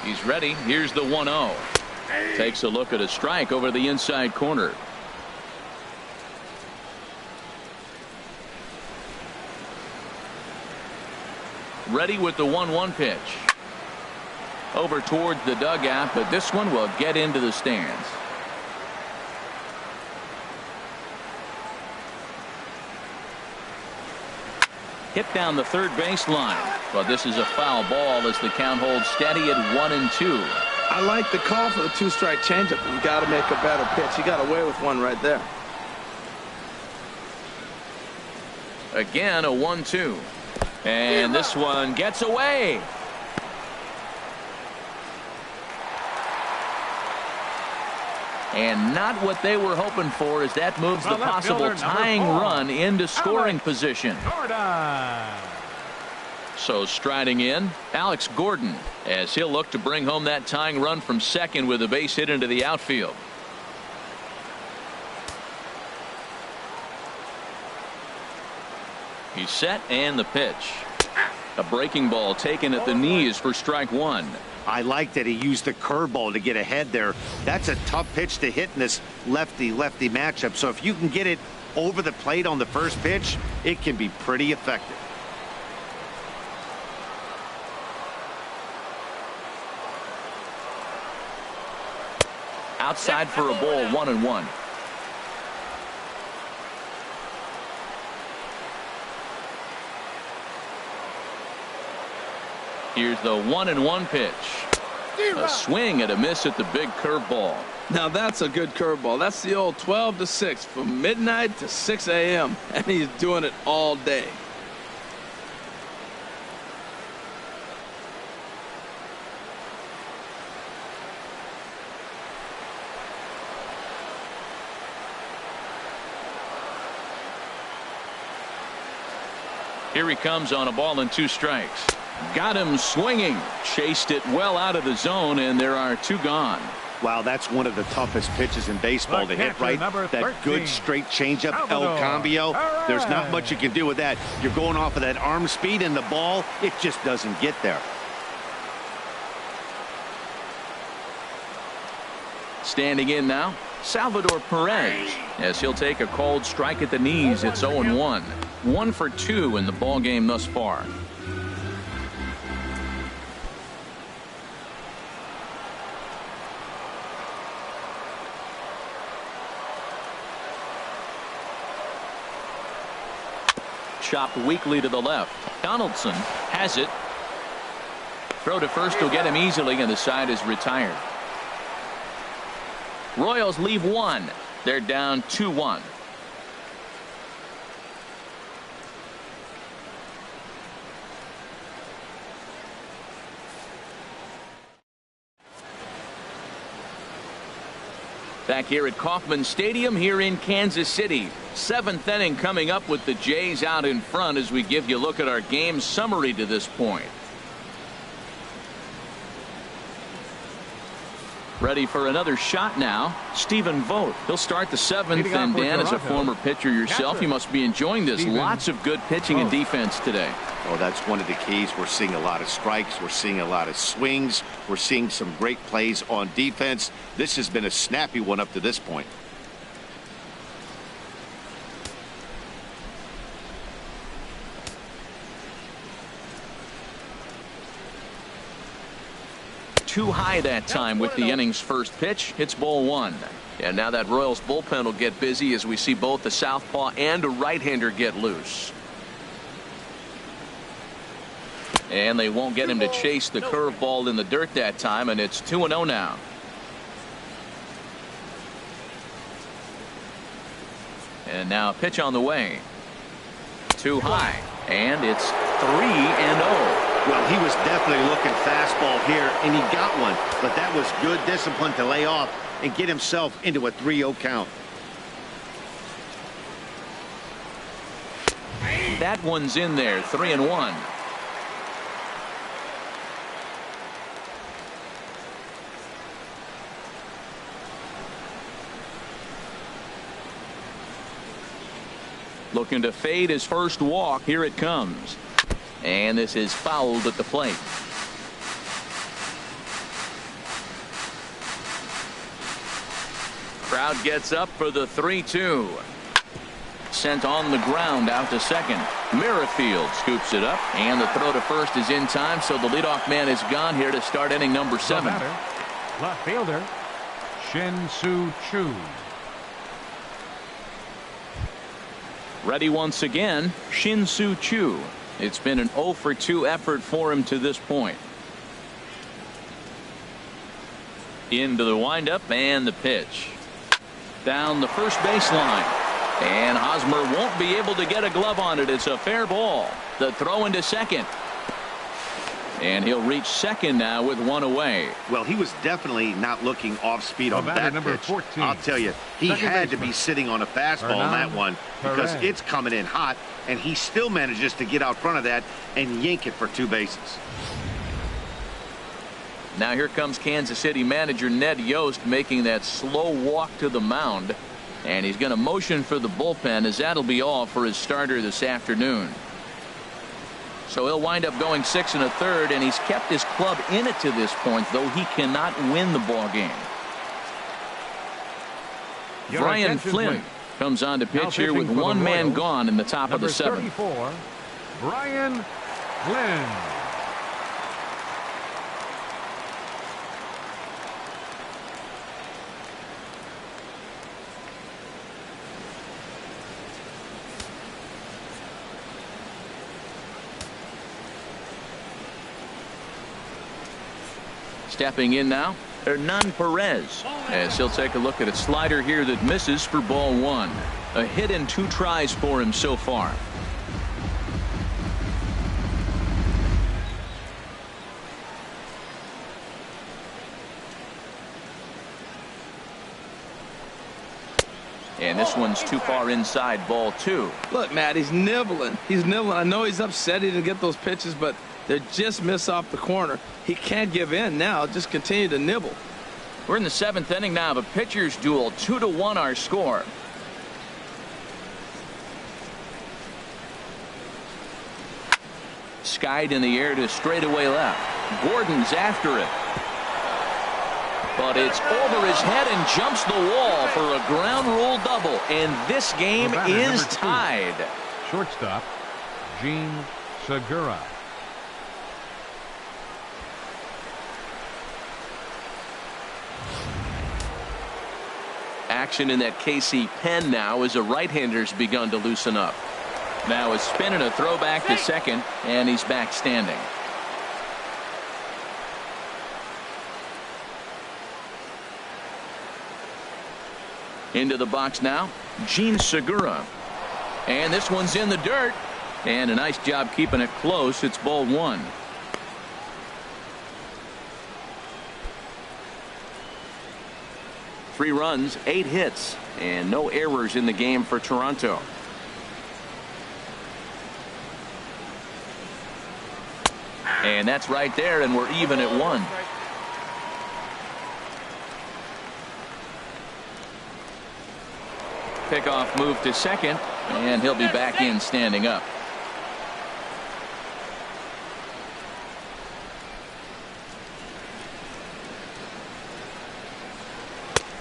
He's ready. Here's the 1-0. Takes a look at a strike over the inside corner. Ready with the 1-1 pitch. Over towards the dugout, but this one will get into the stands. Hit down the third base line, but this is a foul ball as the count holds steady at 1-2.
I like the call for the 2-strike changeup. You got to make a better pitch. He got away with one right there.
Again, a 1-2. And this one gets away. And not what they were hoping for, as that moves the possible tying run into scoring position. So striding in, Alex Gordon, as he'll look to bring home that tying run from second with a base hit into the outfield. He's set, and the pitch. A breaking ball taken at the knees for strike 1.
I like that he used the curveball to get ahead there. That's a tough pitch to hit in this lefty-lefty matchup. So if you can get it over the plate on the first pitch, it can be pretty effective.
Outside for a ball, 1-1. Here's the 1-1 pitch. A swing and a miss at the big curveball.
Now that's a good curveball. That's the old 12 to 6 from midnight to 6 a.m. and he's doing it all day.
Here he comes on a ball and 2 strikes. Got him swinging. Chased it well out of the zone, and there are 2 gone.
Wow, that's one of the toughest pitches in baseball to hit, right? That good straight changeup, El Cambio. There's not much you can do with that. You're going off of that arm speed, and the ball, it just doesn't get there.
Standing in now, Salvador Perez, as he'll take a cold strike at the knees. It's 0-1. 1 for 2 in the ball game thus far. Chopped weakly to the left. Donaldson has it. Throw to first will get him easily, and the side is retired. Royals leave 1. They're down 2-1. Back here at Kauffman Stadium here in Kansas City. 7th inning coming up with the Jays out in front as we give you a look at our game summary to this point. Ready for another shot now. Stephen Vogt. He'll start the 7th, and Dan, as a former pitcher yourself, you must be enjoying this. Lots of good pitching and defense today.
Oh, that's one of the keys. We're seeing a lot of strikes. We're seeing a lot of swings. We're seeing some great plays on defense. This has been a snappy one up to this point.
Too high that time with the inning's first pitch. It's ball 1. And now that Royals bullpen will get busy as we see both the southpaw and a right-hander get loose. And they won't get him to chase the curveball in the dirt that time, and it's 2-0 now. And now a pitch on the way. Too high. And it's 3-0.
Well, he was definitely looking fastball here, and he got one. But that was good discipline to lay off and get himself into a 3-0 count.
That one's in there, 3-1. Looking to fade his first walk. Here it comes. And this is fouled at the plate. Crowd gets up for the 3-2. Sent on the ground out to second. Merrifield scoops it up, and the throw to first is in time, so the leadoff man is gone here to start inning number 7.
Left fielder, Shin-Soo Choo.
Ready once again, Shin-Soo Choo. It's been an 0-for-2 effort for him to this point. Into the windup and the pitch. Down the first baseline. And Hosmer won't be able to get a glove on it. It's a fair ball. The throw into second. And he'll reach second now with one away.
Well, he was definitely not looking off speed on that pitch.
14.
I'll tell you, he had to be sitting on a fastball on that one because it's coming in hot, and he still manages to get out front of that and yank it for 2 bases.
Now here comes Kansas City manager Ned Yost making that slow walk to the mound. And he's going to motion for the bullpen, as that'll be all for his starter this afternoon. So he'll wind up going 6 1/3, and he's kept his club in it to this point, though he cannot win the ball game. Brian Flynn comes on to pitch here with one man gone in the top of the 7th.
34, Brian Flynn.
Stepping in now, Hernan Perez, as he'll take a look at a slider here that misses for ball 1. A hit and 2 tries for him so far. And this one's too far inside, ball 2.
Look, Matt, he's nibbling. He's nibbling. I know he's upset he didn't get those pitches, but they just miss off the corner. He can't give in now. Just continue to nibble.
We're in the 7th inning now of a pitcher's duel. 2-1 our score. Skied in the air to straightaway left. Gordon's after it. But it's over his head and jumps the wall for a ground rule double. And this game is tied.
Shortstop, Gene Segura.
Action in that KC pen now as a right-hander's begun to loosen up. Now a spin and a throw back to second, and he's back standing. Into the box now, Gene Segura. And this one's in the dirt. And a nice job keeping it close. It's ball 1. 3 runs, 8 hits, and no errors in the game for Toronto. And that's right there, and we're even at 1. Pickoff move to second, and he'll be back in standing up.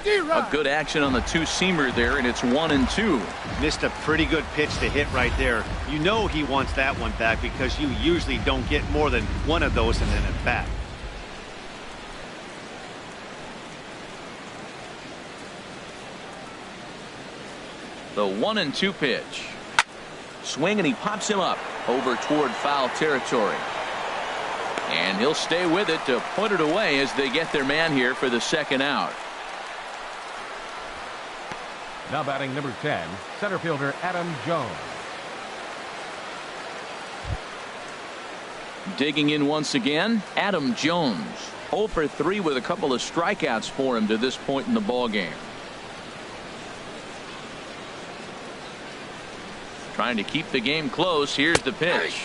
A good action on the 2-seamer there, and it's 1-2.
Missed a pretty good pitch to hit right there. You know he wants that one back because you usually don't get more than one of those in an at-bat.
The 1-2 pitch. Swing, and he pops him up over toward foul territory. And he'll stay with it to put it away as they get their man here for the second out.
Now batting number 10, center fielder Adam Jones.
Digging in once again, Adam Jones. 0 for 3 with a couple of strikeouts for him to this point in the ballgame. Trying to keep the game close. Here's the pitch.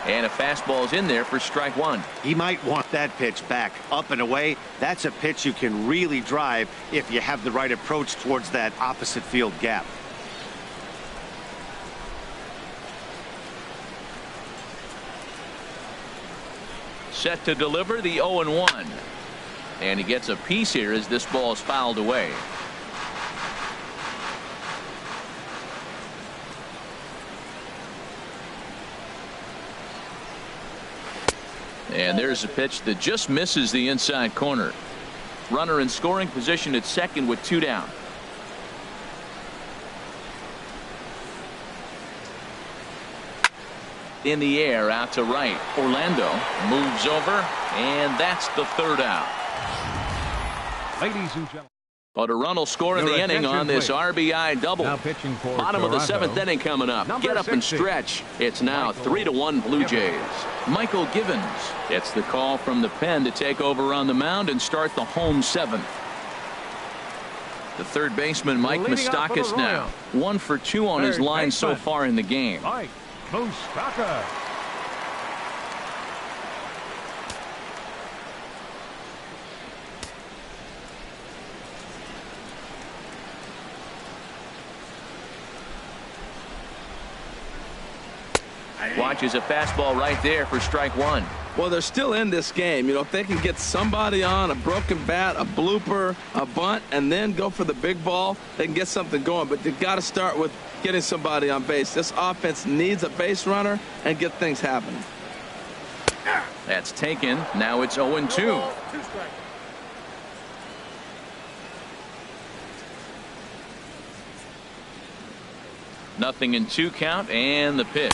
And a fastball's in there for strike 1.
He might want that pitch back, up and away. That's a pitch you can really drive if you have the right approach towards that opposite field gap.
Set to deliver the 0-1. And he gets a piece here as this ball's fouled away. And there's a pitch that just misses the inside corner. Runner in scoring position at second with 2 down. In the air out to right. Orlando moves over, and that's the 3rd out.
Ladies and gentlemen,
But a run will score in the inning on this RBI double.
now pitching for
Bottom of the
Toronto,
7th inning coming up.
number
Get up and
60,
stretch. It's now 3-1 Blue Jays. Michael Givens gets the call from the pen to take over on the mound and start the home 7th. The third baseman Mike
Leading off for the
Moustakas now.
Royals.
1 for 2 on his
Third
line so
baseman,
far in the game.
Mike Moustakas.
Watches a fastball right there for strike 1.
Well, they're still in this game. You know, if they can get somebody on, a broken bat, a blooper, a bunt, and then go for the big ball, they can get something going. But they've got to start with getting somebody on base. This offense needs a base runner and get things happening.
That's taken. Now it's 0-2. Nothing in 2 count, and the pitch.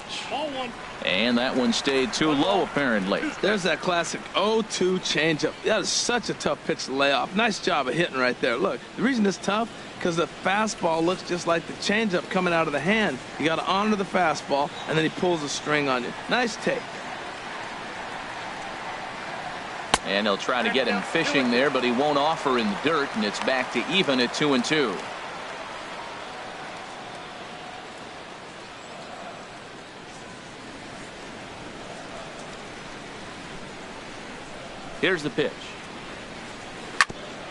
And that one stayed too low apparently.
There's that classic 0-2 changeup. That is such a tough pitch to lay off. Nice job of hitting right there. Look, the reason it's tough because the fastball looks just like the changeup coming out of the hand. You got to honor the fastball, and then he pulls a string on you. Nice take.
And he'll try to get him fishing there, but he won't offer in the dirt, and it's back to even at 2-2. Here's the pitch.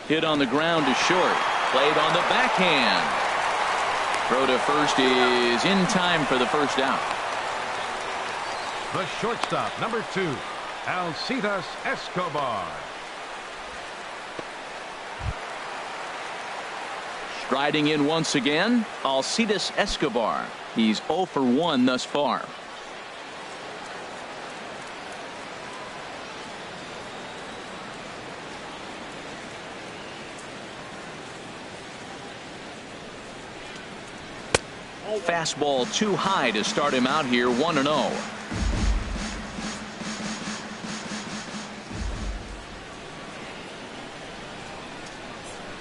Hit on the ground to short. Played on the backhand. Throw to first is in time for the first out.
The shortstop, number 2, Alcides Escobar.
Striding in once again, Alcides Escobar. He's 0 for 1 thus far. Fastball too high to start him out here 1-0.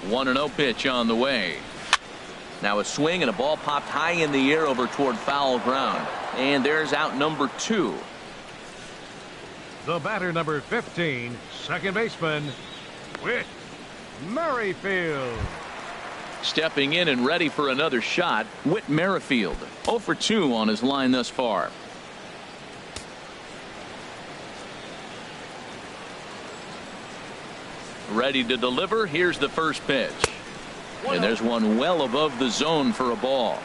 1-0 pitch on the way. Now a swing and a ball popped high in the air over toward foul ground. And there's out number 2.
The batter, number 15, second baseman, Whit Merrifield.
Stepping in and ready for another shot, Whit Merrifield. 0 for 2 on his line thus far. Ready to deliver. Here's the first pitch. And there's one well above the zone for a ball.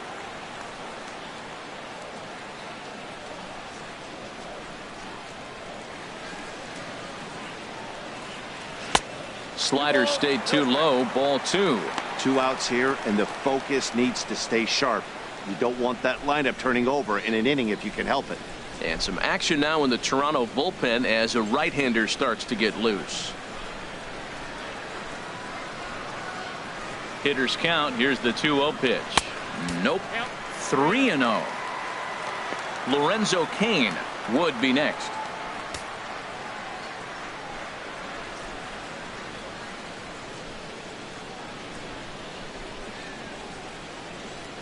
Slider stayed too low. Ball 2.
2 outs here, and the focus needs to stay sharp. You don't want that lineup turning over in an inning if you can help it.
And some action now in the Toronto bullpen as a right-hander starts to get loose.
Hitters count. Here's the 2-0 pitch. Nope. 3-0. Lorenzo Cain would be next.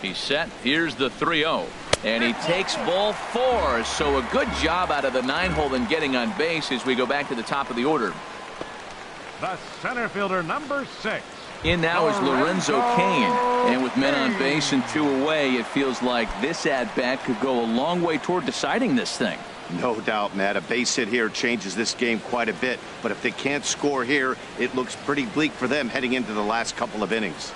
He's set. Here's the 3-0. And he takes ball 4. So a good job out of the 9-hole in getting on base as we go back to the top of the order.
The center fielder, number 6.
In now is Lorenzo Cain. And with men on base and 2 away, it feels like this at-bat could go a long way toward deciding this thing.
No doubt, Matt. A base hit here changes this game quite a bit. But if they can't score here, it looks pretty bleak for them heading into the last couple of innings.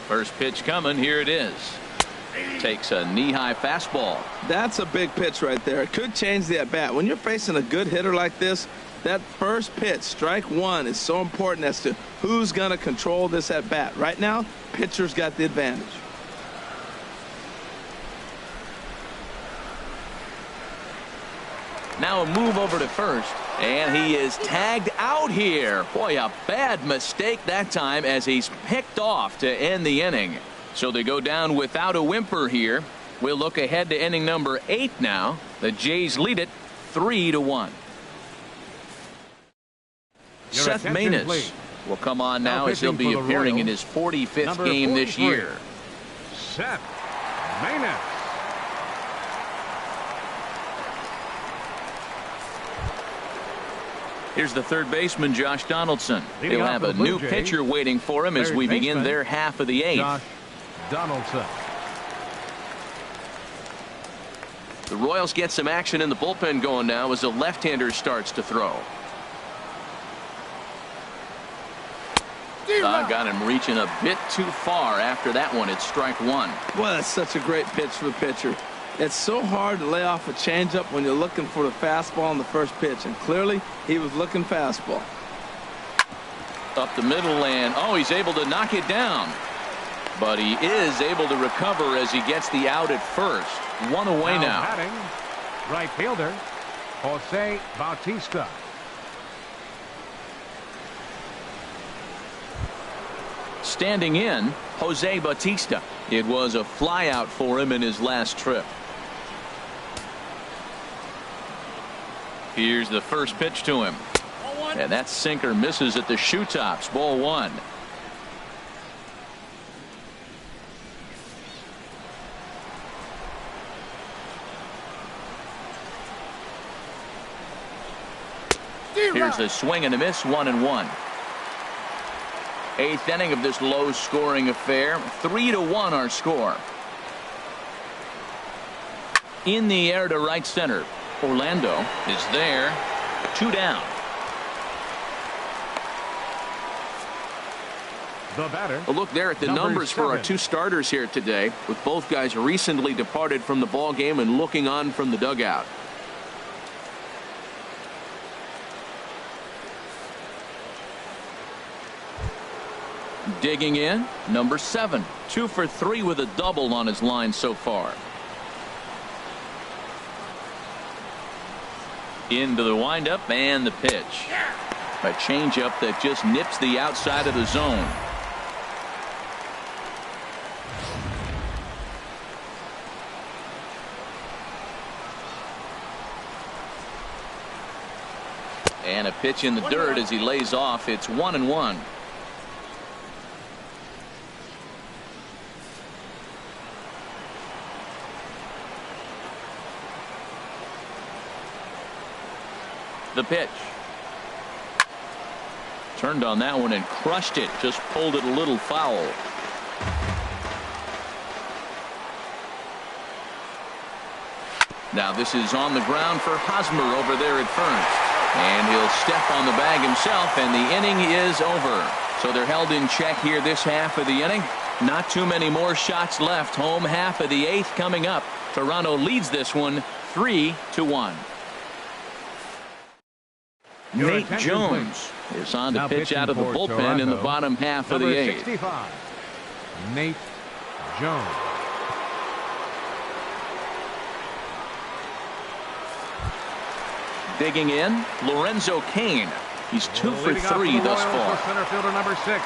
First pitch coming. Here it is. Takes a knee-high fastball.
That's a big pitch right there. It could change the at-bat. When you're facing a good hitter like this, that first pitch, strike 1, is so important as to who's going to control this at-bat. Right now, pitcher's got the advantage.
Now a move over to first. And he is tagged out here. Boy, a bad mistake that time as he's picked off to end the inning. So they go down without a whimper here. We'll look ahead to inning number 8 now. The Jays lead it 3-1. Seth Maness will come on now as he'll be appearing in his 45th game this year.
Seth Maness.
Here's the third baseman, Josh Donaldson. He'll have a new pitcher waiting for him as we begin their half of the 8th.
Josh Donaldson.
The Royals get some action in the bullpen going now as a left-hander starts to throw.
Got him reaching a bit too far after that one. It's strike 1.
Well, that's such a great pitch for the pitcher. It's so hard to lay off a changeup when you're looking for the fastball on the first pitch, and clearly he was looking fastball.
Up the middle, and he's able to knock it down. But he is able to recover as he gets the out at first. 1 away now.
Batting, right fielder, Jose Bautista.
Standing in, Jose Bautista. It was a flyout for him in his last trip. Here's the first pitch to him. And that sinker misses at the shoe tops. Ball 1. Here's the swing and a miss. 1-1. 8th inning of this low-scoring affair. 3-1 our score. In the air to right center. Orlando is there. 2 down.
The batter.
A look there at the numbers for our 2 starters here today, with both guys recently departed from the ball game and looking on from the dugout. Digging in, number 7. 2 for 3 with a double on his line so far. Into the windup and the pitch. A changeup that just nips the outside of the zone. And a pitch in the dirt as he lays off. It's 1-1. The pitch. Turned on that one and crushed it. Just pulled it a little foul. Now this is on the ground for Hosmer over there at first. And he'll step on the bag himself, and the inning is over. So they're held in check here this half of the inning. Not too many more shots left. Home half of the 8th coming up. Toronto leads this one 3-1. Nate Jones is on to pitch out of the bullpen in the bottom half of the 8th.
65, Nate Jones.
Digging in, Lorenzo Cain. He's 2 for 3 thus far.
Center fielder number 6,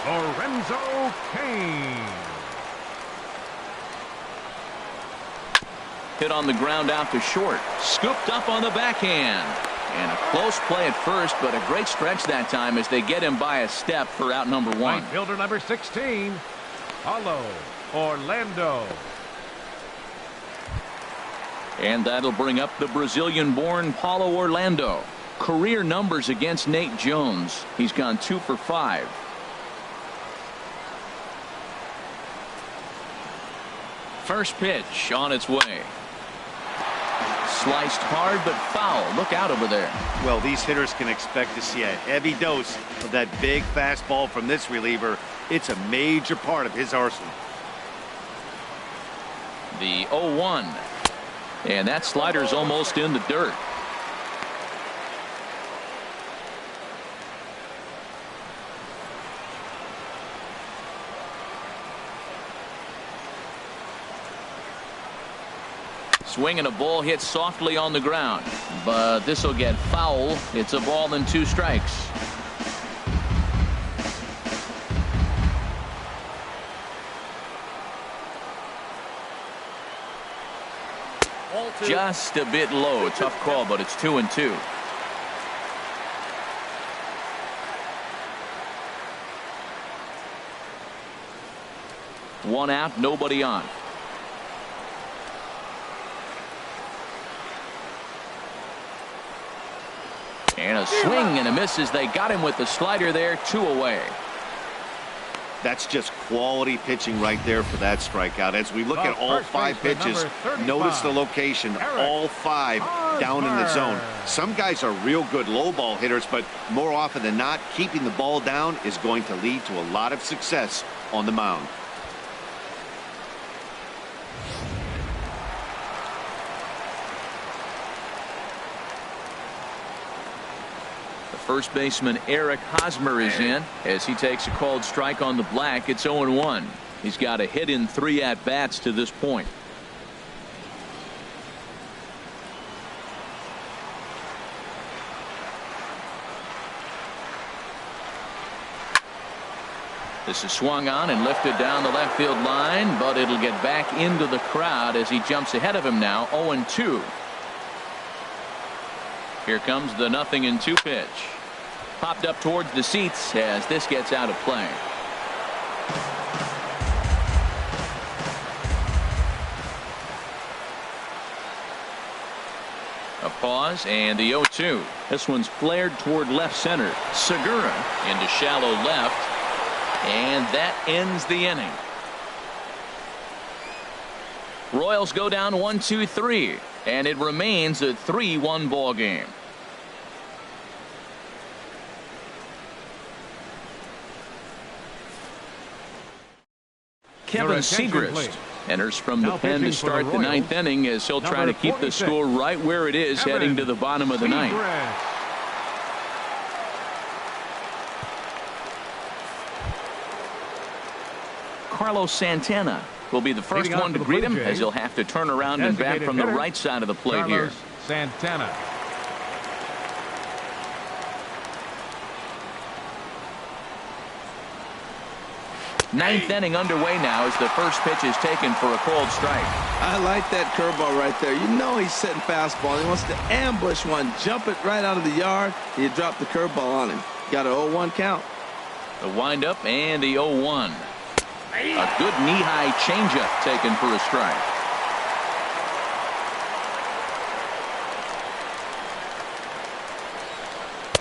Lorenzo Cain.
Hit on the ground out to short. Scooped up on the backhand. And a close play at first, but a great stretch that time as they get him by a step for out number 1.
Right fielder number 16, Paulo Orlando.
And that'll bring up the Brazilian-born Paulo Orlando. Career numbers against Nate Jones. He's gone 2 for 5. First pitch on its way. Sliced hard but foul. Look out over there.
Well, these hitters can expect to see a heavy dose of that big fastball from this reliever. It's a major part of his arsenal.
The 0-1. And that slider's almost in the dirt. Swing and a ball hit softly on the ground, but this will get foul. It's a ball and 2 strikes. Just a bit low. Tough call, but it's 2-2. One out, nobody on. And a swing and a miss as they got him with the slider there. 2 away.
That's just quality pitching right there for that strikeout. As we look at all 5 pitches, notice the location. All 5 down in the zone. Some guys are real good low ball hitters, but more often than not, keeping the ball down is going to lead to a lot of success on the mound.
First baseman Eric Hosmer is in as he takes a called strike on the black. It's 0-1. He's got a hit in 3 at-bats to this point. This is swung on and lifted down the left field line, but it'll get back into the crowd as he jumps ahead of him now. 0-2. Here comes the 0-2 pitch. Popped up towards the seats as this gets out of play. A pause and the 0-2. This one's flared toward left center. Segura into shallow left, and that ends the inning. Royals go down 1-2-3, and it remains a 3-1 ball game. Kevin Segrist enters from the pen to start the 9th inning as he'll try to keep the score right where it is heading to the bottom of the 9th. Carlos Santana will be the first one to greet him as he'll have to turn around and bat from the right side of the plate here.
Santana.
Ninth inning underway now as the first pitch is taken for a called strike. I like that curveball right there. You know he's setting fastball. He wants to ambush one, jump it right out of the yard. You drop the curveball on him. Got an 0-1 count.
The windup and the 0-1. A good knee-high changeup taken for a strike.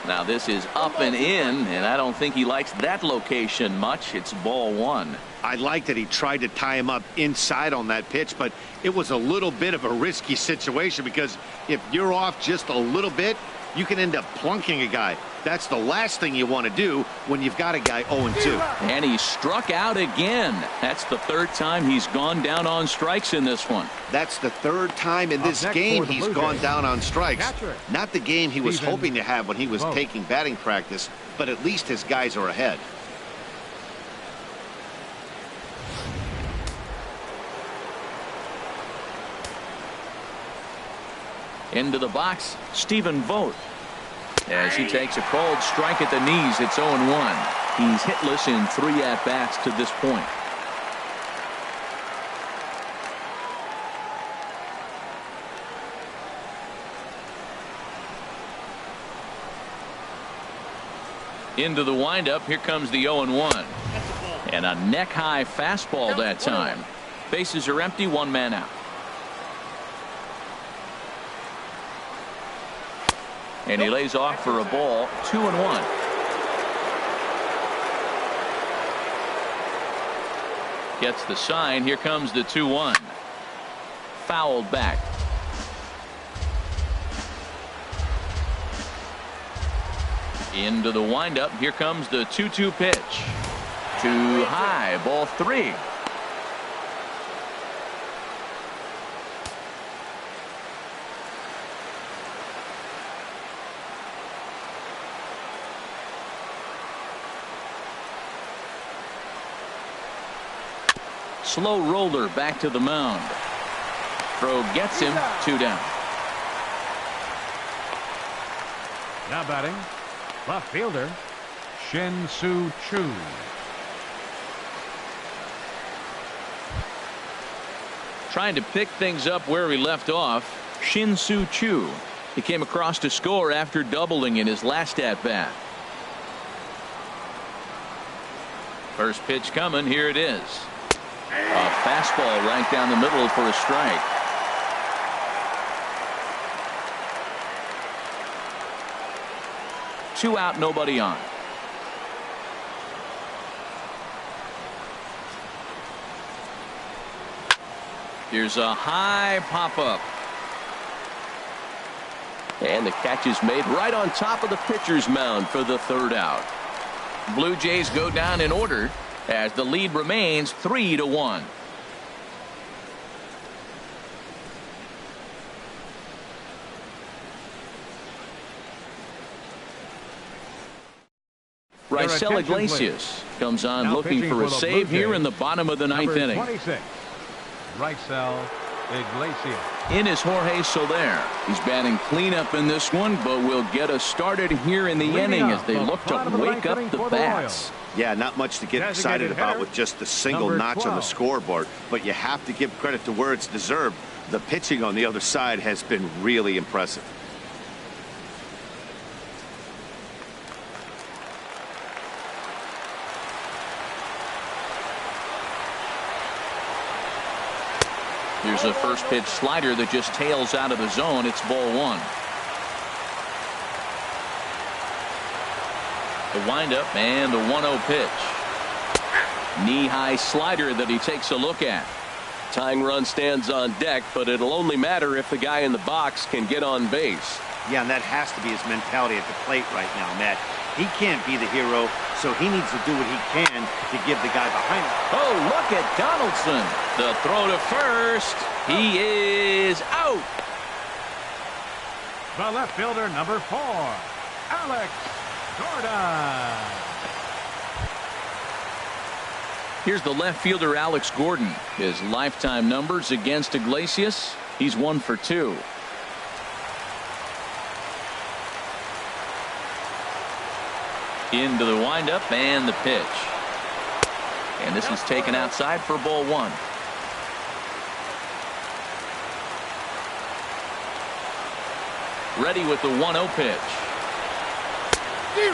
Now this is up and in, and I don't think he likes that location much. It's ball one.
I like that he tried to tie him up inside on that pitch, but it was a little bit of a risky situation because if you're off just a little bit, you can end up plunking a guy. That's the last thing you want to do when you've got a guy 0-2.
And he struck out again. That's the third time he's gone down on strikes in this one.
That's the third time in this game he's gone down on strikes. Not the game he was hoping to have when he was taking batting practice, but at least his guys are ahead.
Into the box, Stephen Vogt. As he takes a cold strike at the knees, it's 0-1. He's hitless in 3 at-bats to this point. Into the windup, here comes the 0-1. And a neck-high fastball that time. Bases are empty, 1 man out. And he lays off for a ball, 2-1. Gets the sign. Here comes the 2-1. Fouled back. Into the windup. Here comes the 2-2 pitch. Too high. Ball 3. Slow roller back to the mound. Throw gets him, 2 down.
Now batting, left fielder, Shin-Soo Choo.
Trying to pick things up where he left off, Shin-Soo Choo. He came across to score after doubling in his last at-bat. First pitch coming, here it is. A fastball right down the middle for a strike. Two out, nobody on. Here's a high pop-up.
And the catch is made right on top of the pitcher's mound for the 3rd out.
Blue Jays go down in order as the lead remains 3-1. Raisel Iglesias comes on
now
looking for a save here in the bottom of the 9th inning.
26, Raisel Iglesias.
In is Jorge Soler. He's batting cleanup in this one, but will get us started here in the inning as they look to wake up the bats.
Yeah, not much to get excited about with just a single notch on the scoreboard, but you have to give credit to where it's deserved. The pitching on the other side has been really impressive.
Here's a first pitch slider that just tails out of the zone. It's ball 1. The windup and the 1-0 pitch. Knee-high slider that he takes a look at.
Tying run stands on deck, but it'll only matter if the guy in the box can get on base.
Yeah, and that has to be his mentality at the plate right now, Matt. He can't be the hero, so he needs to do what he can to give the guy behind him.
Oh, look at Donaldson. The throw to first. He is out.
The left fielder, number 4, Alex Gordon.
Here's the left fielder, Alex Gordon. His lifetime numbers against Iglesias. He's 1 for 2. Into the windup and the pitch. And this is taken outside for ball 1. Ready with the 1-0 pitch.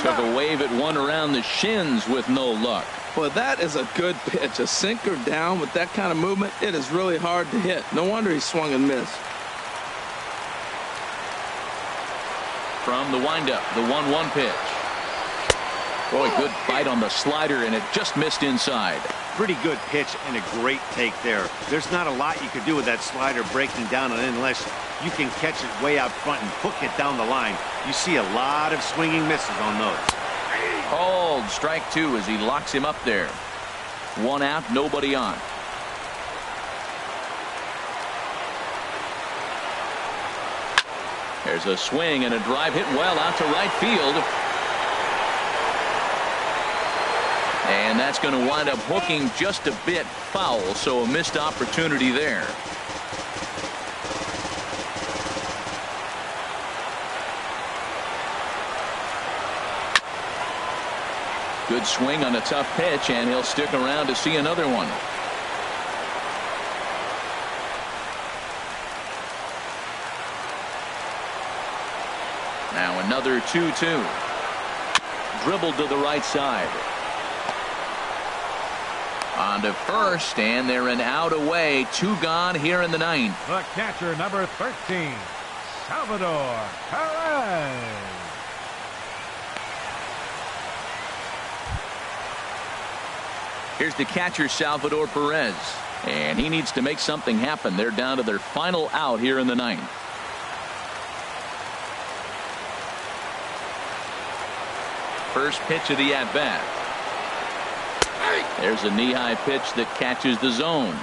Took a wave at one around the shins with no luck.
Well, that is a good pitch. A sinker down with that kind of movement, it is really hard to hit. No wonder he swung and missed.
from the windup, the 1-1 pitch. Boy, good bite on the slider, and it just missed inside.
Pretty good pitch and a great take there. There's not a lot you can do with that slider breaking down unless you can catch it way out front and hook it down the line. You see a lot of swinging misses on those.
Called strike 2 as he locks him up there. 1 out, nobody on. There's a swing and a drive hit well out to right field. And that's going to wind up hooking just a bit foul, so a missed opportunity there. Good swing on a tough pitch, and he'll stick around to see another one. Now another 2-2. Dribbled to the right side. On to first, and they're an out away. 2 gone here in the 9th.
The catcher, number 13, Salvador Perez.
Here's the catcher, Salvador Perez, and he needs to make something happen. They're down to their final out here in the 9th. First pitch of the at-bat. There's a knee-high pitch that catches the zone.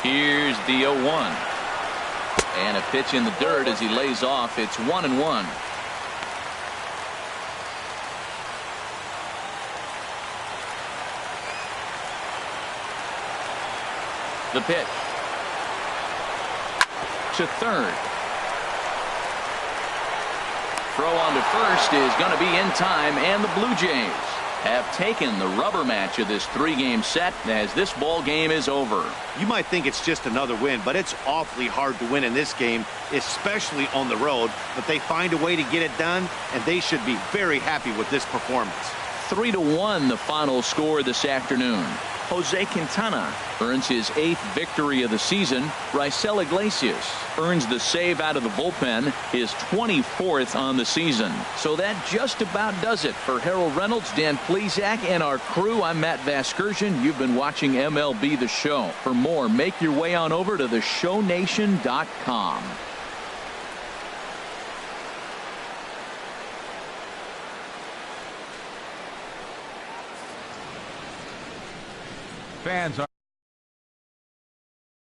Here's the 0-1. And a pitch in the dirt as he lays off. It's 1-1. The pitch to third. Throw on to first is going to be in time, and the Blue Jays have taken the rubber match of this 3-game set as this ball game is over.
You might think it's just another win, but it's awfully hard to win in this game, especially on the road. But they find a way to get it done, and they should be very happy with this performance.
3-1 the final score this afternoon. Jose Quintana earns his 8th victory of the season. Raisel Iglesias earns the save out of the bullpen, his 24th on the season. So that just about does it. For Harold Reynolds, Dan Plesac, and our crew, I'm Matt Vasgersian. You've been watching MLB The Show. For more, make your way on over to theshownation.com.
Fans are